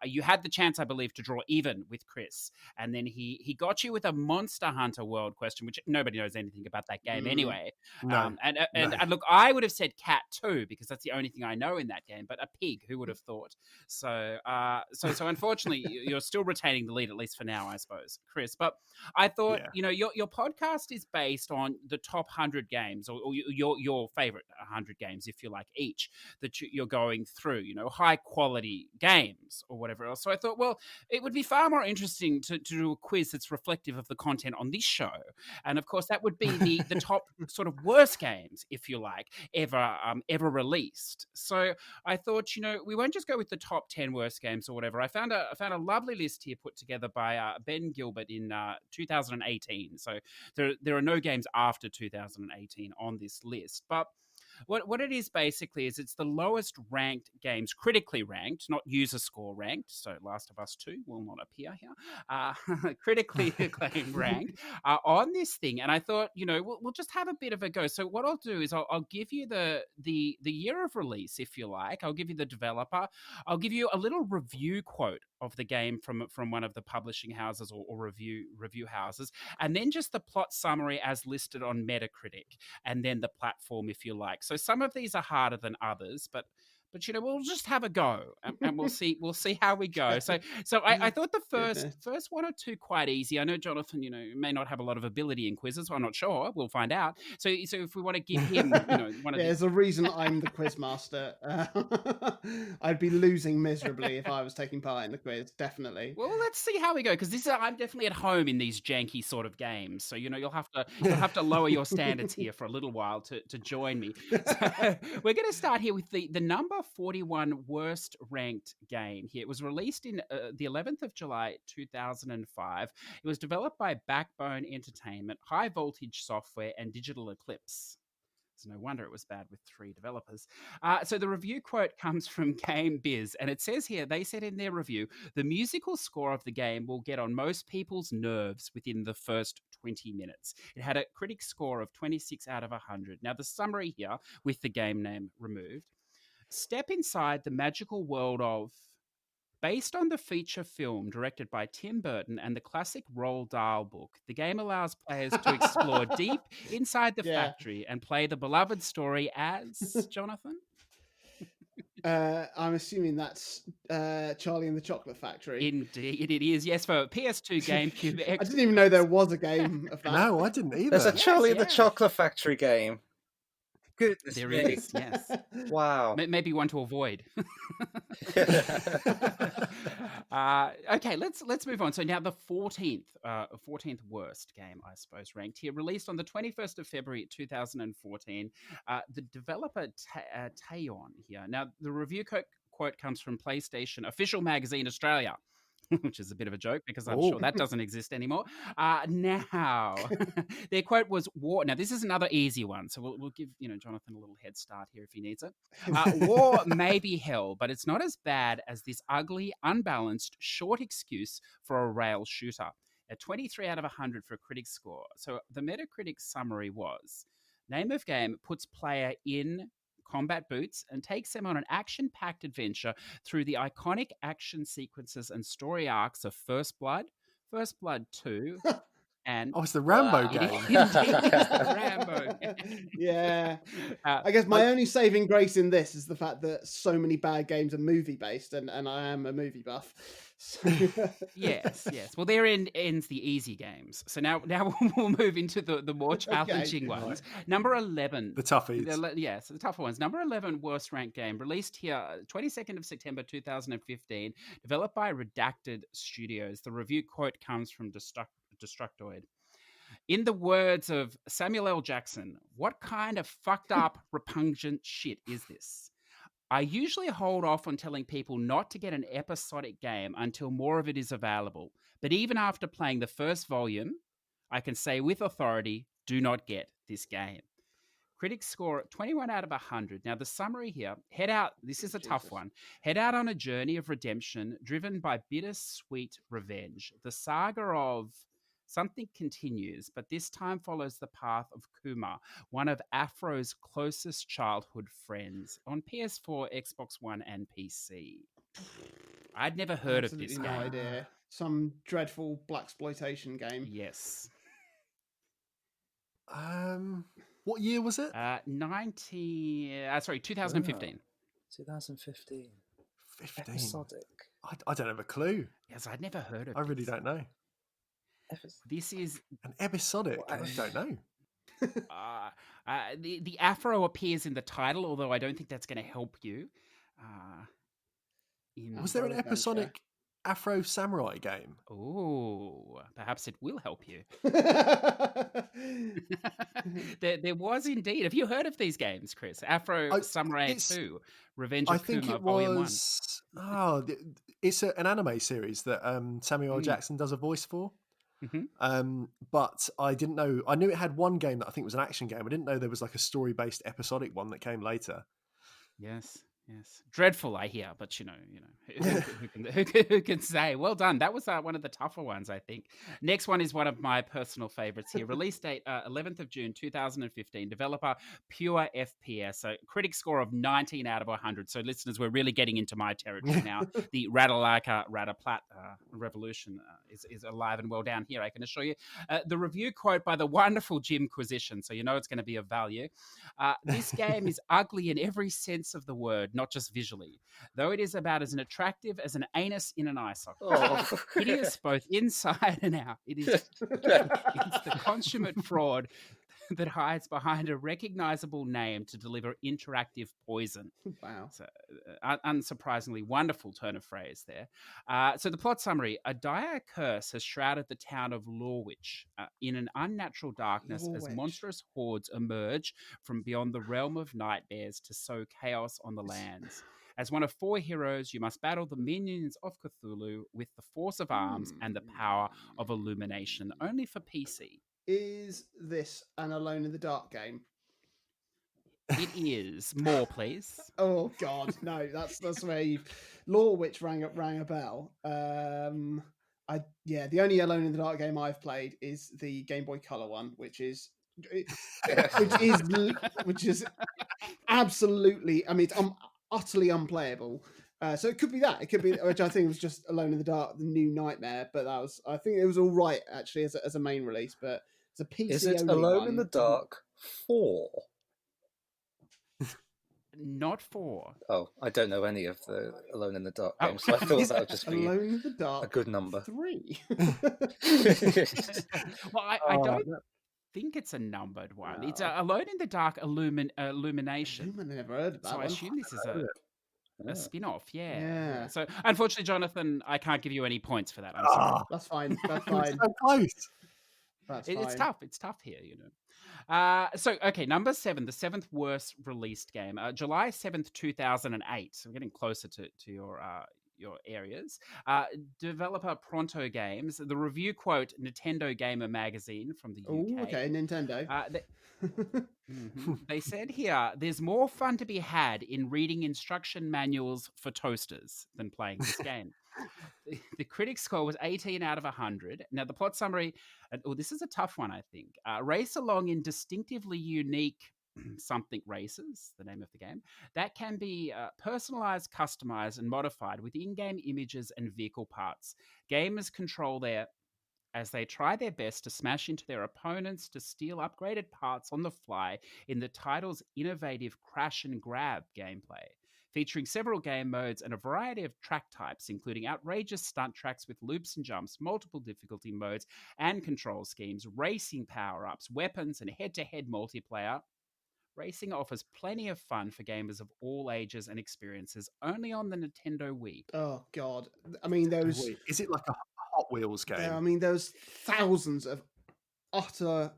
you had the chance, I believe, to draw even with Chris, and then he got you with a Monster Hunter World question, which nobody knows anything about that game anyway. No, and look, I would have said cat too, because that's the only thing I know in that game. But a pig, who would have thought? So unfortunately, you're still retaining the lead, at least for now, I suppose, Chris. But I thought, your podcast is based on the top 100 games, or your favorite 100 games, if you like, each that you're going through. High quality games or whatever else. So I thought, well, it would be far more interesting to do a quiz that's reflective of the content on this show. And of course, that would be the top sort of worst games, if you like, ever released. So I thought, we won't just go with the top 10 worst games or whatever. I found a lovely list here put together by Ben Gilbert in 2018. So there are no games after 2018 on this list. But What it is basically is it's the lowest ranked games, critically ranked, not user score ranked. So Last of Us 2 will not appear here. Critically acclaimed ranked on this thing. And I thought, we'll just have a bit of a go. So what I'll do is I'll give you the year of release, if you like. I'll give you the developer. I'll give you a little review quote of the game from one of the publishing houses or review houses, and then just the plot summary as listed on Metacritic, and then the platform, if you like. So some of these are harder than others, but we'll just have a go, and we'll see how we go. So I thought the first one or two quite easy. I know Jonathan, may not have a lot of ability in quizzes. Well, I'm not sure. We'll find out. So if we want to give him, one of there's a reason I'm the quiz master. I'd be losing miserably if I was taking part in the quiz. Definitely. Well, let's see how we go, because I'm definitely at home in these janky sort of games. So you'll have to lower your standards here for a little while to join me. So we're going to start here with the number 41 worst ranked game here. It was released in the 11th of July 2005. It was developed by Backbone Entertainment, High Voltage Software, and Digital Eclipse. It's no wonder it was bad with 3 developers. So the review quote comes from Game Biz, and it says here, they said in their review, the musical score of the game will get on most people's nerves within the first 20 minutes. It had a critic score of 26 out of 100. Now the summary here, with the game name removed: step inside the magical world of... Based on the feature film directed by Tim Burton and the classic Roald Dahl book, the game allows players to explore deep inside the factory and play the beloved story as... Jonathan? I'm assuming that's Charlie and the Chocolate Factory. Indeed, it is. Yes, for PS2, GameCube... I didn't even know there was a game of that. No, I didn't either. There's a Charlie and the Chocolate Factory game. Goodness there me. is, yes. Wow. Maybe one to avoid. Okay, let's move on. So now the 14th worst game, I suppose, ranked here, released on the 21st of February 2014. The developer Taeon here. Now the review quote comes from PlayStation Official Magazine Australia, which is a bit of a joke because I'm sure that doesn't exist anymore. Now, their quote was, "War." Now, this is another easy one, so we'll give Jonathan a little head start here if he needs it. War may be hell, but it's not as bad as this ugly, unbalanced, short excuse for a rail shooter. A 23 out of 100 for a critic score. So the Metacritic summary was: name of game puts player in combat boots and takes them on an action-packed adventure through the iconic action sequences and story arcs of First Blood, First Blood 2, and... it's the Rambo game. It's the Rambo game. Yeah. I guess my only saving grace in this is the fact that so many bad games are movie-based, and I am a movie buff. Yes. Well, therein ends the easy games. So now we'll move into the more challenging ones. Number 11. The toughies. So the tougher ones. Number 11 worst ranked game, released here 22nd of September 2015, developed by Redacted Studios. The review quote comes from Destructoid. In the words of Samuel L. Jackson, what kind of fucked up, repugnant shit is this? I usually hold off on telling people not to get an episodic game until more of it is available. But even after playing the first volume, I can say with authority, do not get this game. Critics score 21 out of 100. Now, the summary here, this is a tough one. Head out on a journey of redemption driven by bittersweet revenge. The saga of... something continues, but this time follows the path of Kuma, one of Afro's closest childhood friends, on PS4, Xbox One, and PC. I'd never heard of this game. No idea. Some dreadful blaxploitation game. Yes. What year was it? 2015. 2015. 15. Episodic. I don't have a clue. Yes, I'd never heard of it. I really don't know. This is an episodic. I don't know. The Afro appears in the title, although I don't think that's going to help you. Was there an episodic Afro samurai game? Oh, perhaps it will help you. there was indeed. Have you heard of these games, Chris? Afro Samurai 2, Revenge of Kuma, Volume 1. It's an anime series that Samuel L. Jackson does a voice for. But I didn't know. I knew it had one game that I think was an action game. I didn't know there was like a story-based episodic one that came later. Yes. Dreadful, I hear, but who can say? Well done. That was one of the tougher ones, I think. Next one is one of my personal favorites here. Release date 11th of June 2015. Developer Pure FPS. So critic score of 19 out of 100. So listeners, we're really getting into my territory now. The Plat revolution is alive and well down here, I can assure you. The review quote by the wonderful Jim Quisition, so you know it's going to be of value. This game is ugly in every sense of the word, not just visually, though it is about as attractive as an anus in an eye socket. Oh. It is both inside and out. It's the consummate fraud that hides behind a recognizable name to deliver interactive poison. Wow. So, unsurprisingly, wonderful turn of phrase there. So the plot summary: a dire curse has shrouded the town of Lorwich in an unnatural darkness as monstrous hordes emerge from beyond the realm of nightmares to sow chaos on the lands. As one of 4 heroes, you must battle the minions of Cthulhu with the force of arms and the power of illumination, only for PC. Is this an Alone in the Dark game? It is. More, please. Oh God, no! That's where you Lorwich rang a bell. The only Alone in the Dark game I've played is the Game Boy Color one, which is absolutely. I mean, it's utterly unplayable. So it could be that. It could be, which I think was just Alone in the Dark, the New Nightmare. But I think it was all right actually as a main release. But it's a PC. Is it only Alone one. in the Dark 4? Not 4. Oh, I don't know any of the Alone in the Dark games, so I thought that would just be Alone in the Dark a good number. 3. Well, I don't think it's a numbered one. No. It's Alone in the Dark Illumination. I never heard of that one. I assume this is a spin-off, yeah. So, unfortunately, Jonathan, I can't give you any points for that. I'm sorry. That's fine. That's fine. So close. It's tough. It's tough here, you know. Number 7, the 7th worst released game, July 7th, 2008. So we're getting closer to your areas. Developer Pronto Games. The review quote, Nintendo Gamer Magazine from the UK. Oh, okay, Nintendo. They said here, there's more fun to be had in reading instruction manuals for toasters than playing this game. The critic score was 18 out of 100. Now, the plot summary, this is a tough one, I think. Race along in distinctively unique something races, the name of the game, that can be personalized, customized, and modified with in-game images and vehicle parts. Gamers control as they try their best to smash into their opponents to steal upgraded parts on the fly in the title's innovative crash and grab gameplay. Featuring several game modes and a variety of track types, including outrageous stunt tracks with loops and jumps, multiple difficulty modes and control schemes, racing power-ups, weapons, and head-to-head multiplayer. Racing offers plenty of fun for gamers of all ages and experiences, only on the Nintendo Wii. Oh, God. I mean, those... Is it like a Hot Wheels game? Yeah, I mean, there's thousands of utter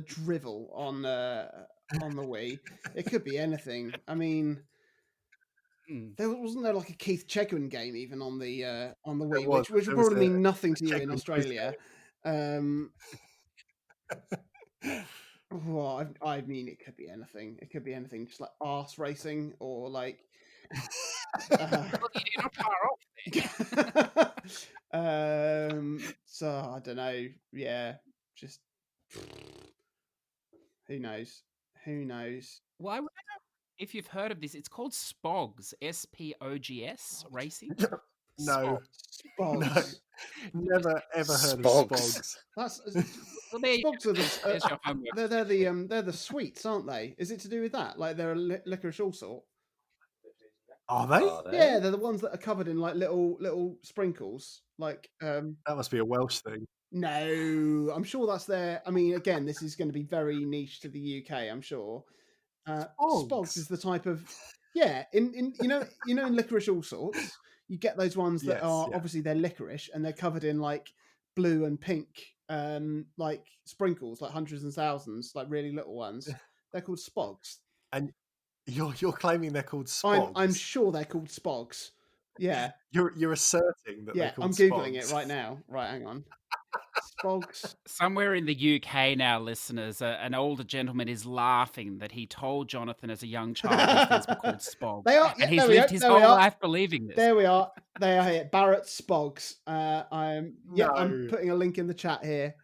drivel on the Wii. It could be anything. I mean... Wasn't there like a Keith Chegwin game even on the Wii, which would probably mean nothing to you in Australia. Well, I mean, it could be anything. It could be anything, just like arse racing or like. You're not far off. So I don't know. Yeah, just who knows? Who knows? Well, I wonder if you've heard of this. It's called Spogs, SPOGS racing. No, Spogs. No, never ever heard of Spogs. That's Spogs are they're the sweets, aren't they? Is it to do with that? Like they're a licorice all sort. Are they? Yeah, they're the ones that are covered in like little sprinkles. Like that must be a Welsh thing. No, I'm sure that's there. I mean, again, this is going to be very niche to the UK. I'm sure. Spogs is the type of in licorice all sorts. You get those ones that obviously they're licorice and they're covered in like blue and pink, like sprinkles, like hundreds and thousands, like really little ones. They're called Spogs. And you're claiming they're called Spogs? I'm sure they're called Spogs. Yeah. You're asserting that they're called I'm Googling Spogs. it right now. Right, hang on. Spogs. Somewhere in the UK now, listeners, an older gentleman is laughing that he told Jonathan as a young child these things were called spogs. They are, and he's lived his whole life believing this. There we are. They are here. Barrett Spogs. I'm No. putting a link in the chat here.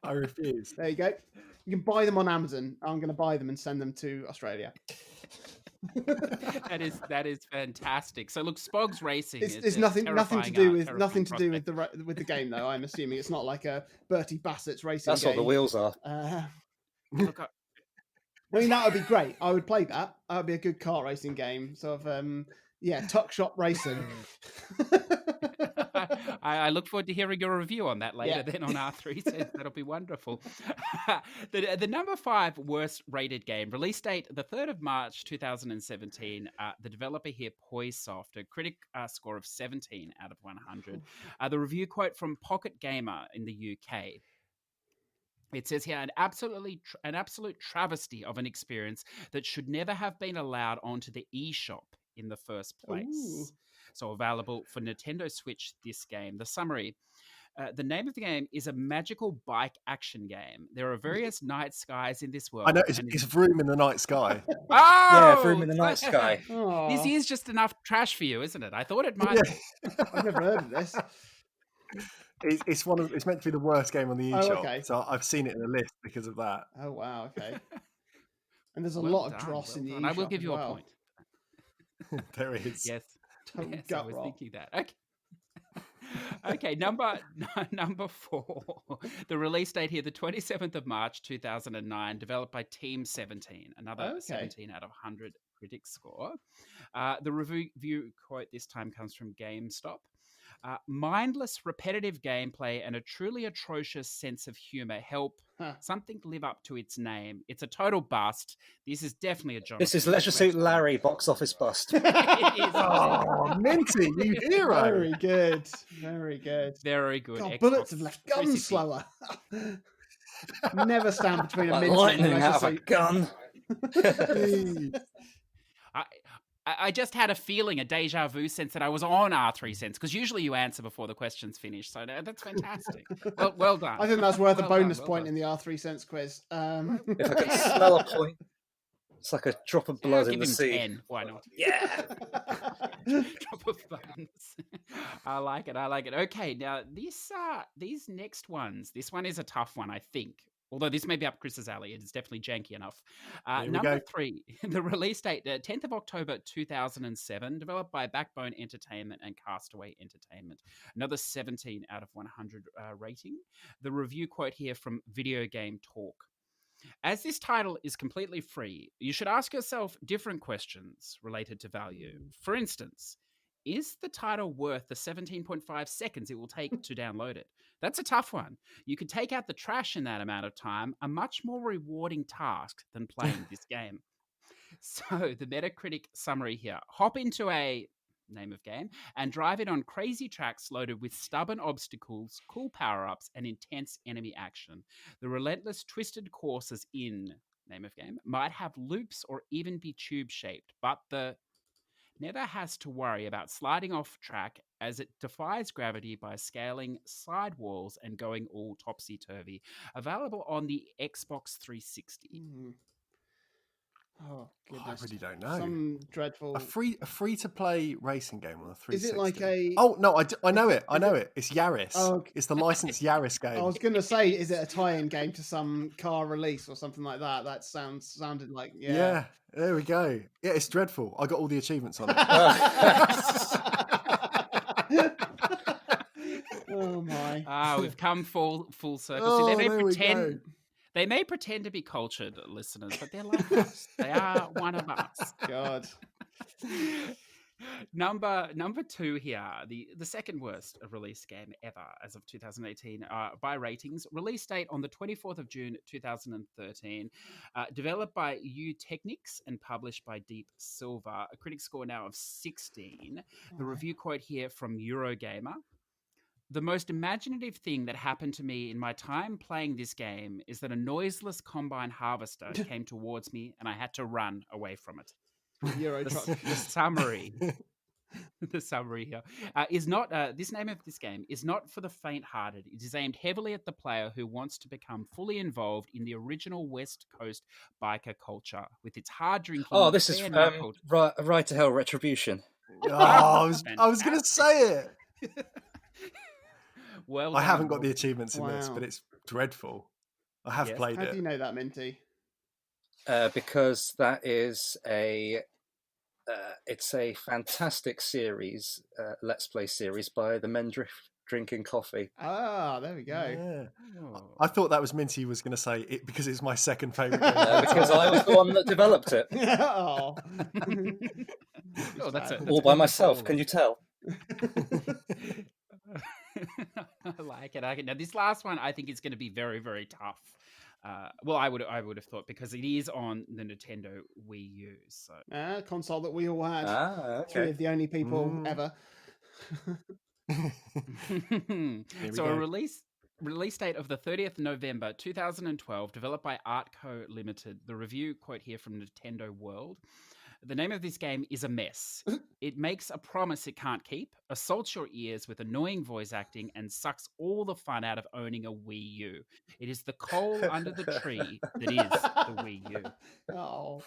I refuse. There you go. You can buy them on Amazon. I'm going to buy them and send them to Australia. That is fantastic. So look, Spogs Racing It's nothing to do with the game though. I'm assuming it's not like a Bertie Bassett's racing That's game. what the wheels are. Look, I mean, that would be great. I would play that. That would be a good car racing game. Sort of, tuck shop racing. I look forward to hearing your review on that later. Then on R3 Cents, that'll be wonderful. The number 5 worst rated game, release date the 3rd of March 2017. The developer here, Poisoft, a critic score of 17 out of 100. The review quote from Pocket Gamer in the UK. It says here, an absolute travesty of an experience that should never have been allowed onto the eShop in the first place. Ooh. So available for Nintendo Switch, this game. The summary. The name of the game is a magical bike action game. There are various night skies in this world. I know, it's Vroom in the Night Sky. Oh! Yeah, Vroom in the Night Sky. This is just enough trash for you, isn't it? I thought it might be. I've never heard of this. It's meant to be the worst game on the eShop. Okay. So I've seen it in the list because of that. Oh, wow, okay. And there's a lot of dross in the eShop. I will give you a point. There is. Yes. Yes, I was thinking that. Okay. Okay, number 4. The release date here, the 27th of March 2009, developed by Team 17. Another 17 out of 100 critics score. The review quote this time comes from GameStop. Mindless, repetitive gameplay and a truly atrocious sense of humor help something live up to its name. It's a total bust. This is definitely a Jonathan. This is Leisure Suit Larry, box office bust. It is. Oh, Minty, you hero. Very good. Very good. Very good. God, bullets have left guns slower. Never stand between a like Minty lightning and out of a gun. I just had a feeling, a deja vu sense that I was on R3 Cents, because usually you answer before the question's finished. So that's fantastic. Well done. I think that's worth a bonus point in the R3 Cents quiz. If I could smell a point, it's like a drop of blood in the sea. 10. Why not? Yeah. Drop of bones. I like it. Okay, now these next ones. This one is a tough one, I think. Although this may be up Chris's alley, it is definitely janky enough. Number 3, the release date, 10th of October 2007, developed by Backbone Entertainment and Castaway Entertainment. Another 17 out of 100 rating. The review quote here from Video Game Talk. As this title is completely free, you should ask yourself different questions related to value. For instance, is the title worth the 17.5 seconds it will take to download it? That's a tough one. You could take out the trash in that amount of time, a much more rewarding task than playing this game. So the Metacritic summary here. Hop into a name of game and drive it on crazy tracks loaded with stubborn obstacles, cool power-ups, and intense enemy action. The relentless twisted courses in name of game might have loops or even be tube-shaped, but the never has to worry about sliding off track as it defies gravity by scaling side walls and going all topsy-turvy. Available on the Xbox 360. Oh, goodness. I really don't know. Some dreadful... A free-to-play racing game on a 360. Is it like a... Oh, no, I know it. It's Yaris. Oh, okay. It's the licensed Yaris game. I was going to say, is it a tie-in game to some car release or something like that? That sounded like... Yeah, there we go. Yeah, it's dreadful. I got all the achievements on it. Oh, my. We've come full circle. Oh, See, they may pretend to be cultured listeners, but they're like us. They are one of us. God. Number 2 here, the second worst release game ever as of 2018 by ratings. Release date on the 24th of June 2013. Developed by U Technics and published by Deep Silver. A critic score now of 16. The review quote here from Eurogamer. The most imaginative thing that happened to me in my time playing this game is that a noiseless combine harvester came towards me and I had to run away from it. Euro truck. The summary. the summary here is not this name of this game is not for the faint-hearted. It is aimed heavily at the player who wants to become fully involved in the original West Coast biker culture with its hard drinking. Oh, this is Ride to Hell Retribution. Oh, I was going to say it. Well, I haven't got the achievements in this, Wow. but it's dreadful. I have played How it. do you know that, Minty? Because that is it's a fantastic series, Let's Play series by the Men Drinking Coffee. Ah, there we go. Yeah. Oh. I thought that was Minty was going to say it because it's my second favourite game. Because I was the one that developed it. Oh. Oh, that's it. All by myself, can you tell? I like it. Now, this last one I think is going to be very, very tough. Well, I would have thought because it is on the Nintendo Wii U. So Console that we all had. Okay. Three of the only people ever. So a release date of the 30th November 2012, developed by Artco Limited. The review quote here from Nintendo World. The name of this game is a mess. It makes a promise it can't keep, assaults your ears with annoying voice acting, and sucks all the fun out of owning a Wii U. It is the coal under the tree that is the Wii U. Oh.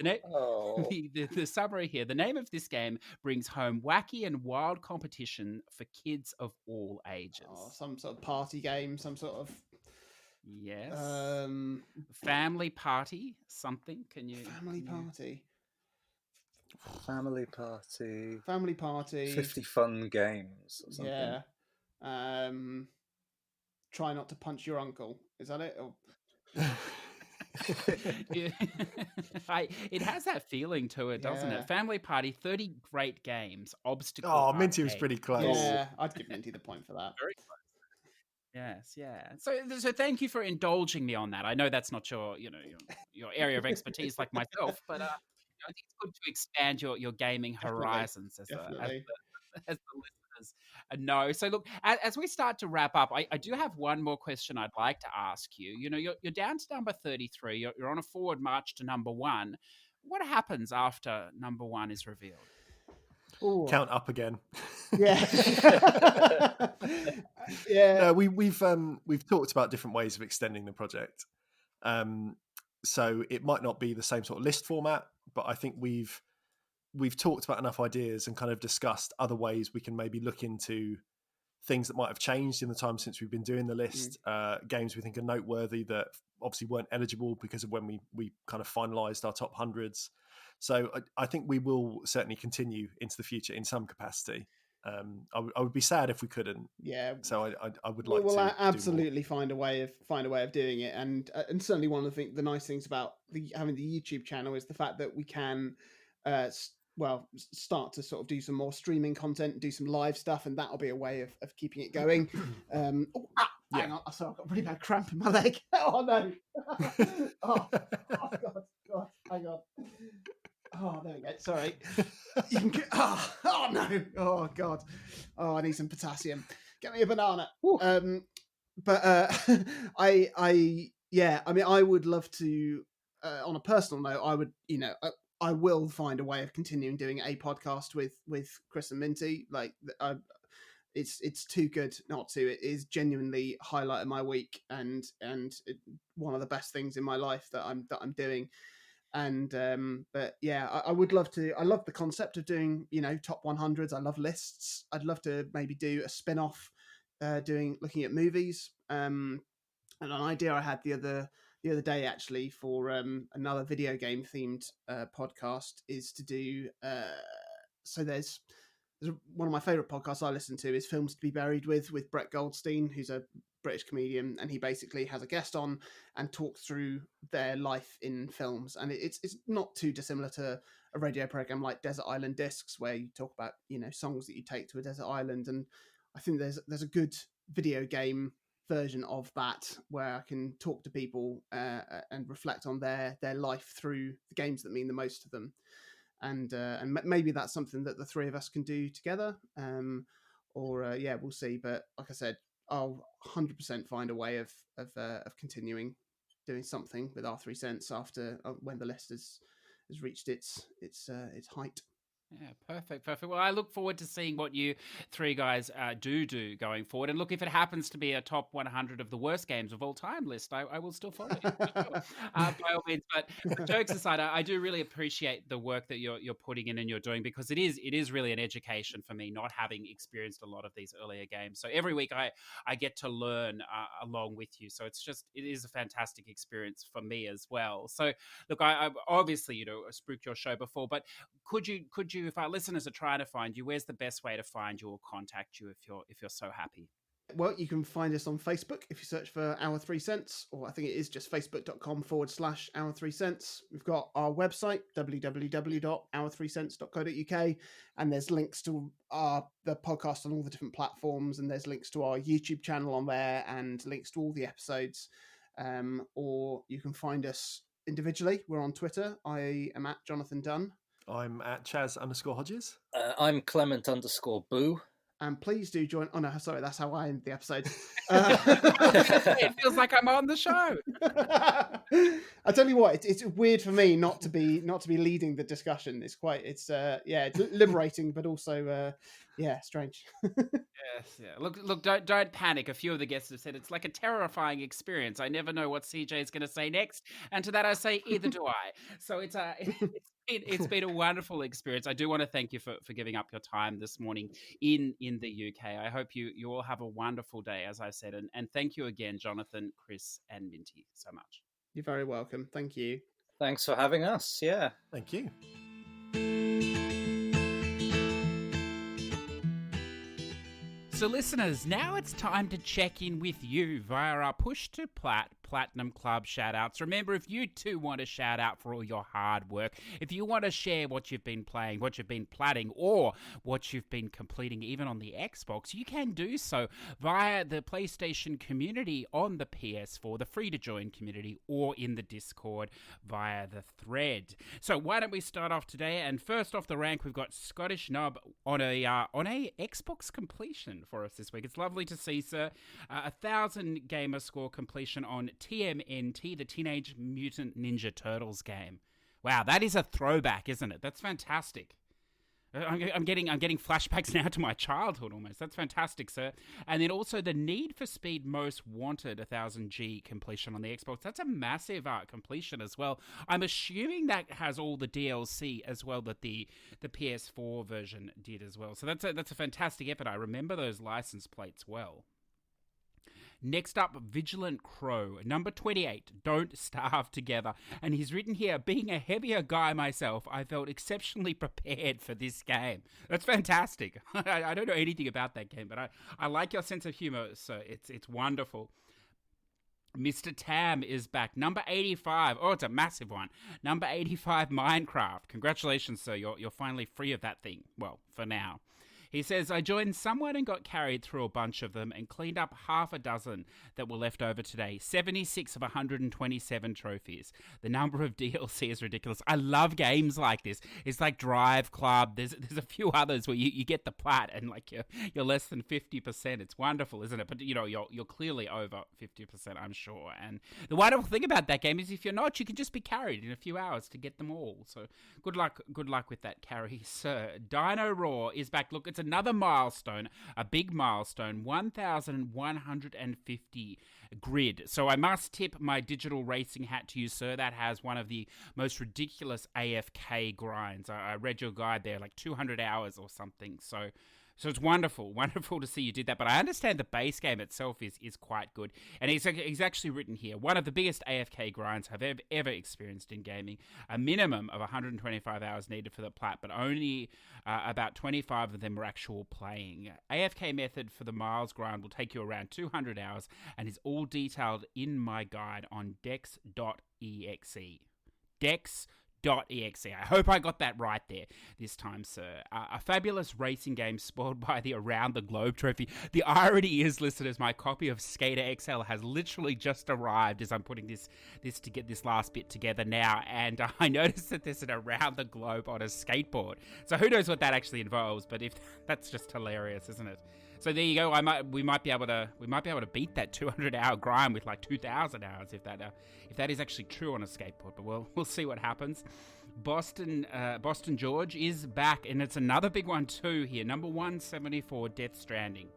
The summary here. The name of this game brings home wacky and wild competition for kids of all ages. Oh, some sort of party game, some sort of... Yes. Family party, something. Can you... Family party. Family party. 50 fun games or something. Yeah. Try not to punch your uncle. Is that it? Or... It has that feeling to it, doesn't it? Family party, 30 great games, obstacle. Oh, Minty was pretty close. Yeah, I'd give Minty the point for that. Very close. Yes, yeah. So thank you for indulging me on that. I know that's not your area of expertise like myself, but I think it's good to expand your gaming horizons as the listeners know. So look, as we start to wrap up, I do have one more question I'd like to ask you. You're down to number 33. You're on a forward march to number 1. What happens after number 1 is revealed? Ooh. Count up again. Yeah. Yeah. No, we've talked about different ways of extending the project. So it might not be the same sort of list format, but I think we've talked about enough ideas and kind of discussed other ways we can maybe look into things that might have changed in the time since we've been doing the list. Games we think are noteworthy that obviously weren't eligible because of when we kind of finalised our top hundreds. So I think we will certainly continue into the future in some capacity. I would be sad if we couldn't. Yeah. So I would like to. We'll absolutely find a way of doing it, and certainly one of the nice things about having the YouTube channel is the fact that we can, start to sort of do some more streaming content, do some live stuff, and that'll be a way of keeping it going. Hang on, I've got a really bad cramp in my leg. Oh no! oh God! Hang on. Oh, there we go. Sorry. You can get, oh no! Oh God! Oh, I need some potassium. Get me a banana. I would love to. On a personal note, I will find a way of continuing doing a podcast with Chris and Minty. Like, it's too good not to. It is genuinely highlight of my week and one of the best things in my life that I'm doing. And but yeah, I would love to. I love the concept of doing top 100s. I love lists. I'd love to maybe do a spin-off looking at movies. And an idea I had the other day actually for another video game themed podcast is to do so there's one of my favorite podcasts I listen to is Films to Be Buried with Brett Goldstein, who's a British comedian, and he basically has a guest on and talks through their life in films, and it's not too dissimilar to a radio program like Desert Island Discs, where you talk about songs that you take to a desert island. And I think there's a good video game version of that where I can talk to people and reflect on their life through the games that mean the most to them. And maybe that's something that the three of us can do together, we'll see. But like I said, I'll 100% find a way of continuing doing something with our 3 cents after when the list has reached its height. Yeah, perfect. Well, I look forward to seeing what you three guys do going forward. And look, if it happens to be a top 100 of the worst games of all time list, I will still follow you. By all means. But jokes aside, I do really appreciate the work that you're putting in and you're doing, because it is really an education for me, not having experienced a lot of these earlier games. So every week I get to learn along with you. So it is a fantastic experience for me as well. So look, I obviously, spooked your show before, but could you, if our listeners are trying to find you, where's the best way to find you or contact you if you're so happy? Well, you can find us on Facebook if you search for Our 3 Cents, or I think it is just facebook.com/Our 3 Cents. We've got our website, www.our3cents.co.uk, and there's links to the podcast on all the different platforms, and there's links to our YouTube channel on there, and links to all the episodes. Or you can find us individually. We're on Twitter. I am at Jonathan Dunn. I'm at Chaz_Hodges. I'm Clement_Boo. And please do join. Oh no, sorry, that's how I end the episode. It feels like I'm on the show. I tell you what, it's weird for me not to be leading the discussion. It's liberating, but also strange. Yes, yeah. Look, don't panic. A few of the guests have said it's like a terrifying experience. I never know what CJ is going to say next, and to that I say, either do I. So it's been a wonderful experience. I do want to thank you for giving up your time this morning in the UK. I hope you all have a wonderful day, as I said, and thank you again, Jonathan, Chris, and Minty, so much. You're very welcome. Thank you. Thanks for having us. Yeah. Thank you. So listeners, now it's time to check in with you via our Push2Plat Platinum Club shoutouts. Remember, if you too want a shout out for all your hard work, if you want to share what you've been playing, what you've been platting, or what you've been completing even on the Xbox, you can do so via the PlayStation community on the PS4, the free to join community, or in the Discord via the thread. So why don't we start off today? And first off the rank, we've got Scottish Nub on a Xbox completion for us this week. It's lovely to see, sir. 1,000 gamer score completion on TMNT, the Teenage Mutant Ninja Turtles game. Wow, that is a throwback, isn't it? That's fantastic. I'm getting flashbacks now to my childhood almost. That's fantastic, sir. And then also the Need for Speed Most Wanted 1000G completion on the Xbox. That's a massive completion as well. I'm assuming that has all the DLC as well that the PS4 version did as well. So that's a fantastic effort. I remember those license plates well. Next up, Vigilant Crow, number 28, Don't Starve Together. And he's written here, being a heavier guy myself, I felt exceptionally prepared for this game. That's fantastic. I don't know anything about that game, but I like your sense of humor, so it's wonderful. Mr. Tam is back. Number 85. Oh, it's a massive one. Number 85, Minecraft. Congratulations, sir. You're finally free of that thing. Well, for now. He says, I joined someone and got carried through a bunch of them and cleaned up half a dozen that were left over today. 76 of 127 trophies. The number of DLC is ridiculous. I love games like this. It's like Drive Club. There's a few others where you get the plat and like you're less than 50%. It's wonderful, isn't it? But you're clearly over 50%, I'm sure. And the wonderful thing about that game is if you're not, you can just be carried in a few hours to get them all. So good luck with that carry, sir. Dino Raw is back. Look, it's another milestone, a big milestone, 1,150 grid. So I must tip my digital racing hat to you, sir. That has one of the most ridiculous AFK grinds. I read your guide there, like 200 hours or something. So it's wonderful to see you did that. But I understand the base game itself is quite good. And he's actually written here, one of the biggest AFK grinds I've ever experienced in gaming. A minimum of 125 hours needed for the plat, but only about 25 of them were actual playing. AFK method for the miles grind will take you around 200 hours and is all detailed in my guide on dex.exe. Dex.exe. I hope I got that right there this time, sir. A fabulous racing game spoiled by the Around the Globe trophy. The irony is, listeners, my copy of Skater XL has literally just arrived as I'm putting this to get this last bit together now, and I noticed that there's an Around the Globe on a skateboard. So who knows what that actually involves? But if that's just hilarious, isn't it? So there you go. We might be able to beat that 200-hour grind with like 2,000 hours if that is actually true on a skateboard. But we'll see what happens. Boston George is back, and it's another big one too here. Number 174, Death Stranding.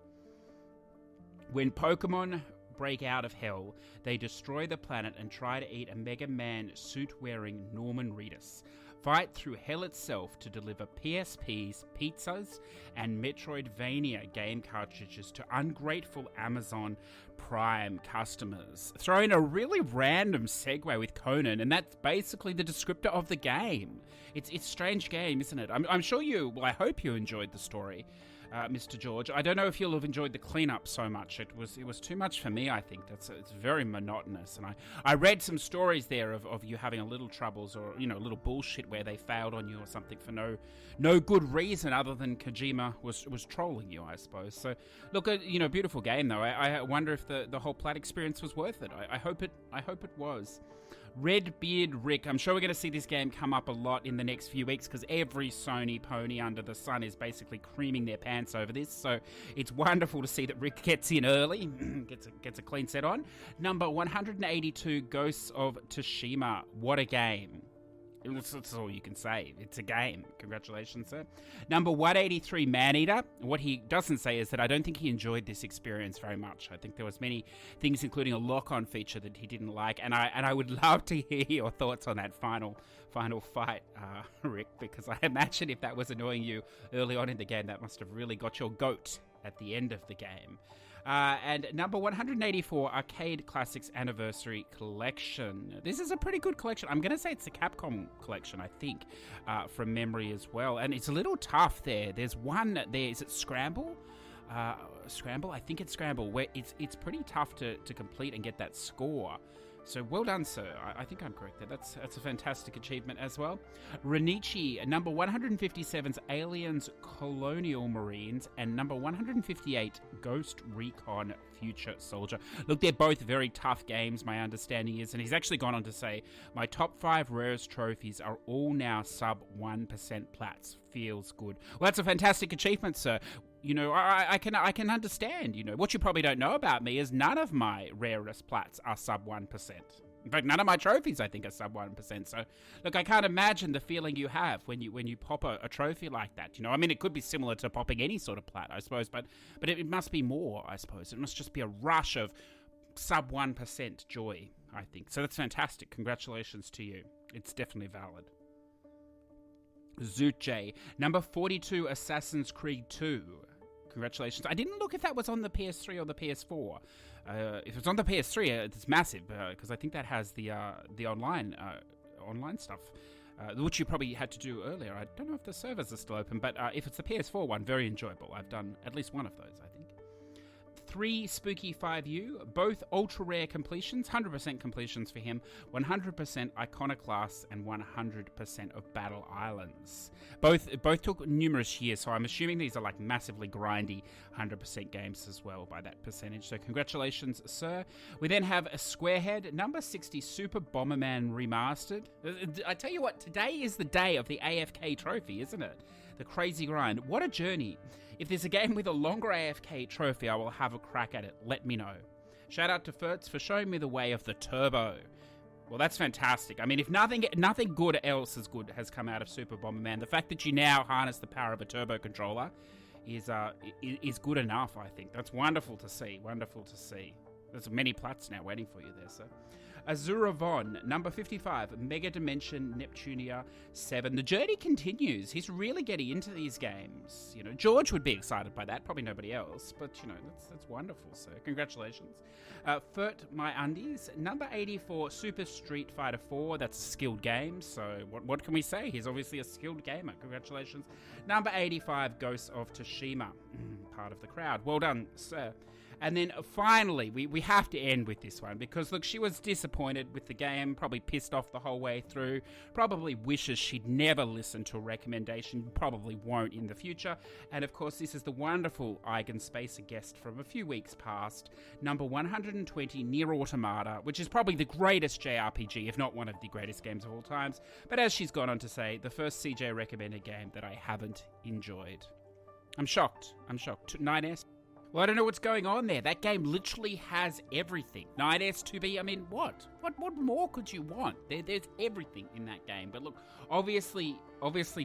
When Pokemon break out of hell, they destroy the planet and try to eat a Mega Man suit-wearing Norman Reedus. Fight through hell itself to deliver PSPs, pizzas, and Metroidvania game cartridges to ungrateful Amazon Prime customers. Throw in a really random segue with Conan, and that's basically the descriptor of the game. It's a strange game, isn't it? I'm sure I hope you enjoyed the story, Mr. George. I don't know if you'll have enjoyed the cleanup so much. It was too much for me, I think. It's very monotonous. And I read some stories there of you having a little troubles or, a little bullshit where they failed on you or something for no good reason other than Kojima was trolling you, I suppose. So, look, beautiful game, though. I wonder if the whole Plat experience was worth it. I hope it was. Redbeard Rick. I'm sure we're going to see this game come up a lot in the next few weeks because every Sony pony under the sun is basically creaming their pants over this. So it's wonderful to see that Rick gets in early, gets a clean set on. Number 182, Ghosts of Tsushima. What a game. That's all you can say. It's a game. Congratulations, sir. Number 183, Maneater. What he doesn't say is that I don't think he enjoyed this experience very much. I think there was many things, including a lock-on feature that he didn't like, and I would love to hear your thoughts on that final fight, Rick, because I imagine if that was annoying you early on in the game, that must have really got your goat at the end of the game. And number 184, Arcade Classics Anniversary Collection. This is a pretty good collection. I'm going to say it's a Capcom collection, I think, from memory as well. And it's a little tough there. There's one there. Is it Scramble? Scramble? I think it's Scramble, where it's pretty tough to complete and get that score. So well done, sir. I think I'm correct there. That's a fantastic achievement as well. Renichi, number 157's Aliens Colonial Marines, and number 158, Ghost Recon Future Soldier. Look, they're both very tough games, my understanding is, and he's actually gone on to say, my top 5 rarest trophies are all now sub 1% plats. Feels good. Well, that's a fantastic achievement, sir. I can understand. What you probably don't know about me is none of my rarest plats are sub 1%. In fact, none of my trophies, I think, are sub 1%. So, look, I can't imagine the feeling you have when you pop a trophy like that. It could be similar to popping any sort of plat, I suppose, but it must be more, I suppose. It must just be a rush of sub 1% joy, I think. So that's fantastic. Congratulations to you. It's definitely valid. Zuche, number 42, Assassin's Creed 2. Congratulations. I didn't look if that was on the PS3 or the PS4. If it's on the PS3, it's massive because I think that has the online stuff, which you probably had to do earlier. I don't know if the servers are still open, but if it's the PS4 one, very enjoyable. I've done at least one of those, I think. 3 Spooky 5U, both ultra-rare completions, 100% completions for him, 100% Iconoclasts, and 100% of Battle Islands. Both took numerous years, so I'm assuming these are like massively grindy 100% games as well by that percentage, so congratulations, sir. We then have a Squarehead, number 60, Super Bomberman Remastered. I tell you what, today is the day of the AFK trophy, isn't it? The crazy grind. What a journey. If there's a game with a longer AFK trophy, I will have a crack at it. Let me know. Shout out to Fertz for showing me the way of the turbo. Well, that's fantastic. If nothing good else is good has come out of Super Bomberman, the fact that you now harness the power of a turbo controller is good enough, I think. That's wonderful to see. Wonderful to see. There's many plats now waiting for you there, sir. Azura Von, number 55, Mega Dimension Neptunia 7. The journey continues. He's really getting into these games. George would be excited by that, probably nobody else, but, that's wonderful, so congratulations. Furt My Undies, number 84, Super Street Fighter 4. That's a skilled game, so what can we say? He's obviously a skilled gamer. Congratulations. Number 85, Ghosts of Tsushima. Part of the crowd. Well done, sir. And then finally, we have to end with this one because, look, she was disappointed with the game, probably pissed off the whole way through, probably wishes she'd never listened to a recommendation, probably won't in the future. And, of course, this is the wonderful Eigenspacer guest from a few weeks past, number 120, Nier Automata, which is probably the greatest JRPG, if not one of the greatest games of all times. But as she's gone on to say, the first CJ recommended game that I haven't enjoyed. I'm shocked. 9S. Well, I don't know what's going on there. That game literally has everything. 9S, 2B, what? What more could you want? There's everything in that game. But look, obviously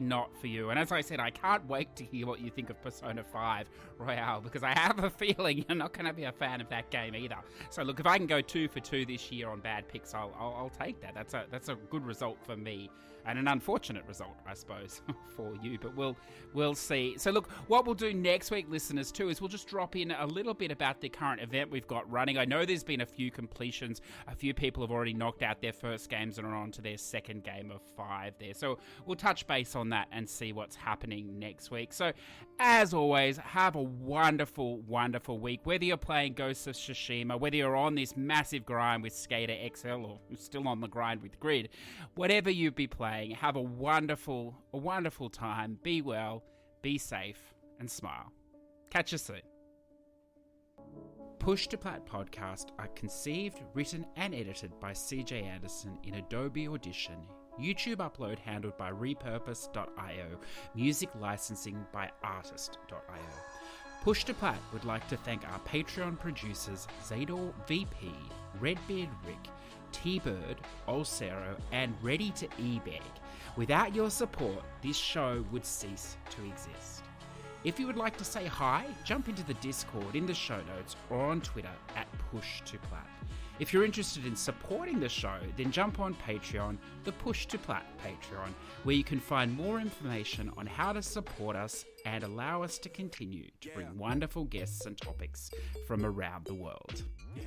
not for you. And as I said, I can't wait to hear what you think of Persona 5 Royale, because I have a feeling you're not going to be a fan of that game either. So look, if I can go 2 for 2 this year on bad picks, I'll take that. That's a good result for me, and an unfortunate result, I suppose, for you. But we'll see. So look, what we'll do next week, listeners, too, is we'll just drop in a little bit about the current event we've got running. I know there's been a few completions. A few people have already knocked out their first games and are on to their second game of 5 there. So we'll touch base on that and see what's happening next week. So as always, have a wonderful, wonderful week. Whether you're playing Ghost of Tsushima, whether you're on this massive grind with Skater XL, or still on the grind with Grid, whatever you be playing, have a wonderful time. Be well, be safe, and smile. Catch you soon. Push2Plat podcasts are conceived, written, and edited by CJ Anderson in Adobe Audition. YouTube upload handled by repurpose.io. Music licensing by artist.io. Push2Plat would like to thank our Patreon producers Zador VP, Redbeard Rick, T-Bird, Olcero, and Ready to eBeg. Without your support, this show would cease to exist. If you would like to say hi, jump into the Discord in the show notes or on Twitter at Push2Plat. If you're interested in supporting the show, then jump on Patreon, the Push2Plat Patreon, where you can find more information on how to support us and allow us to continue to bring wonderful guests and topics from around the world. Yeah.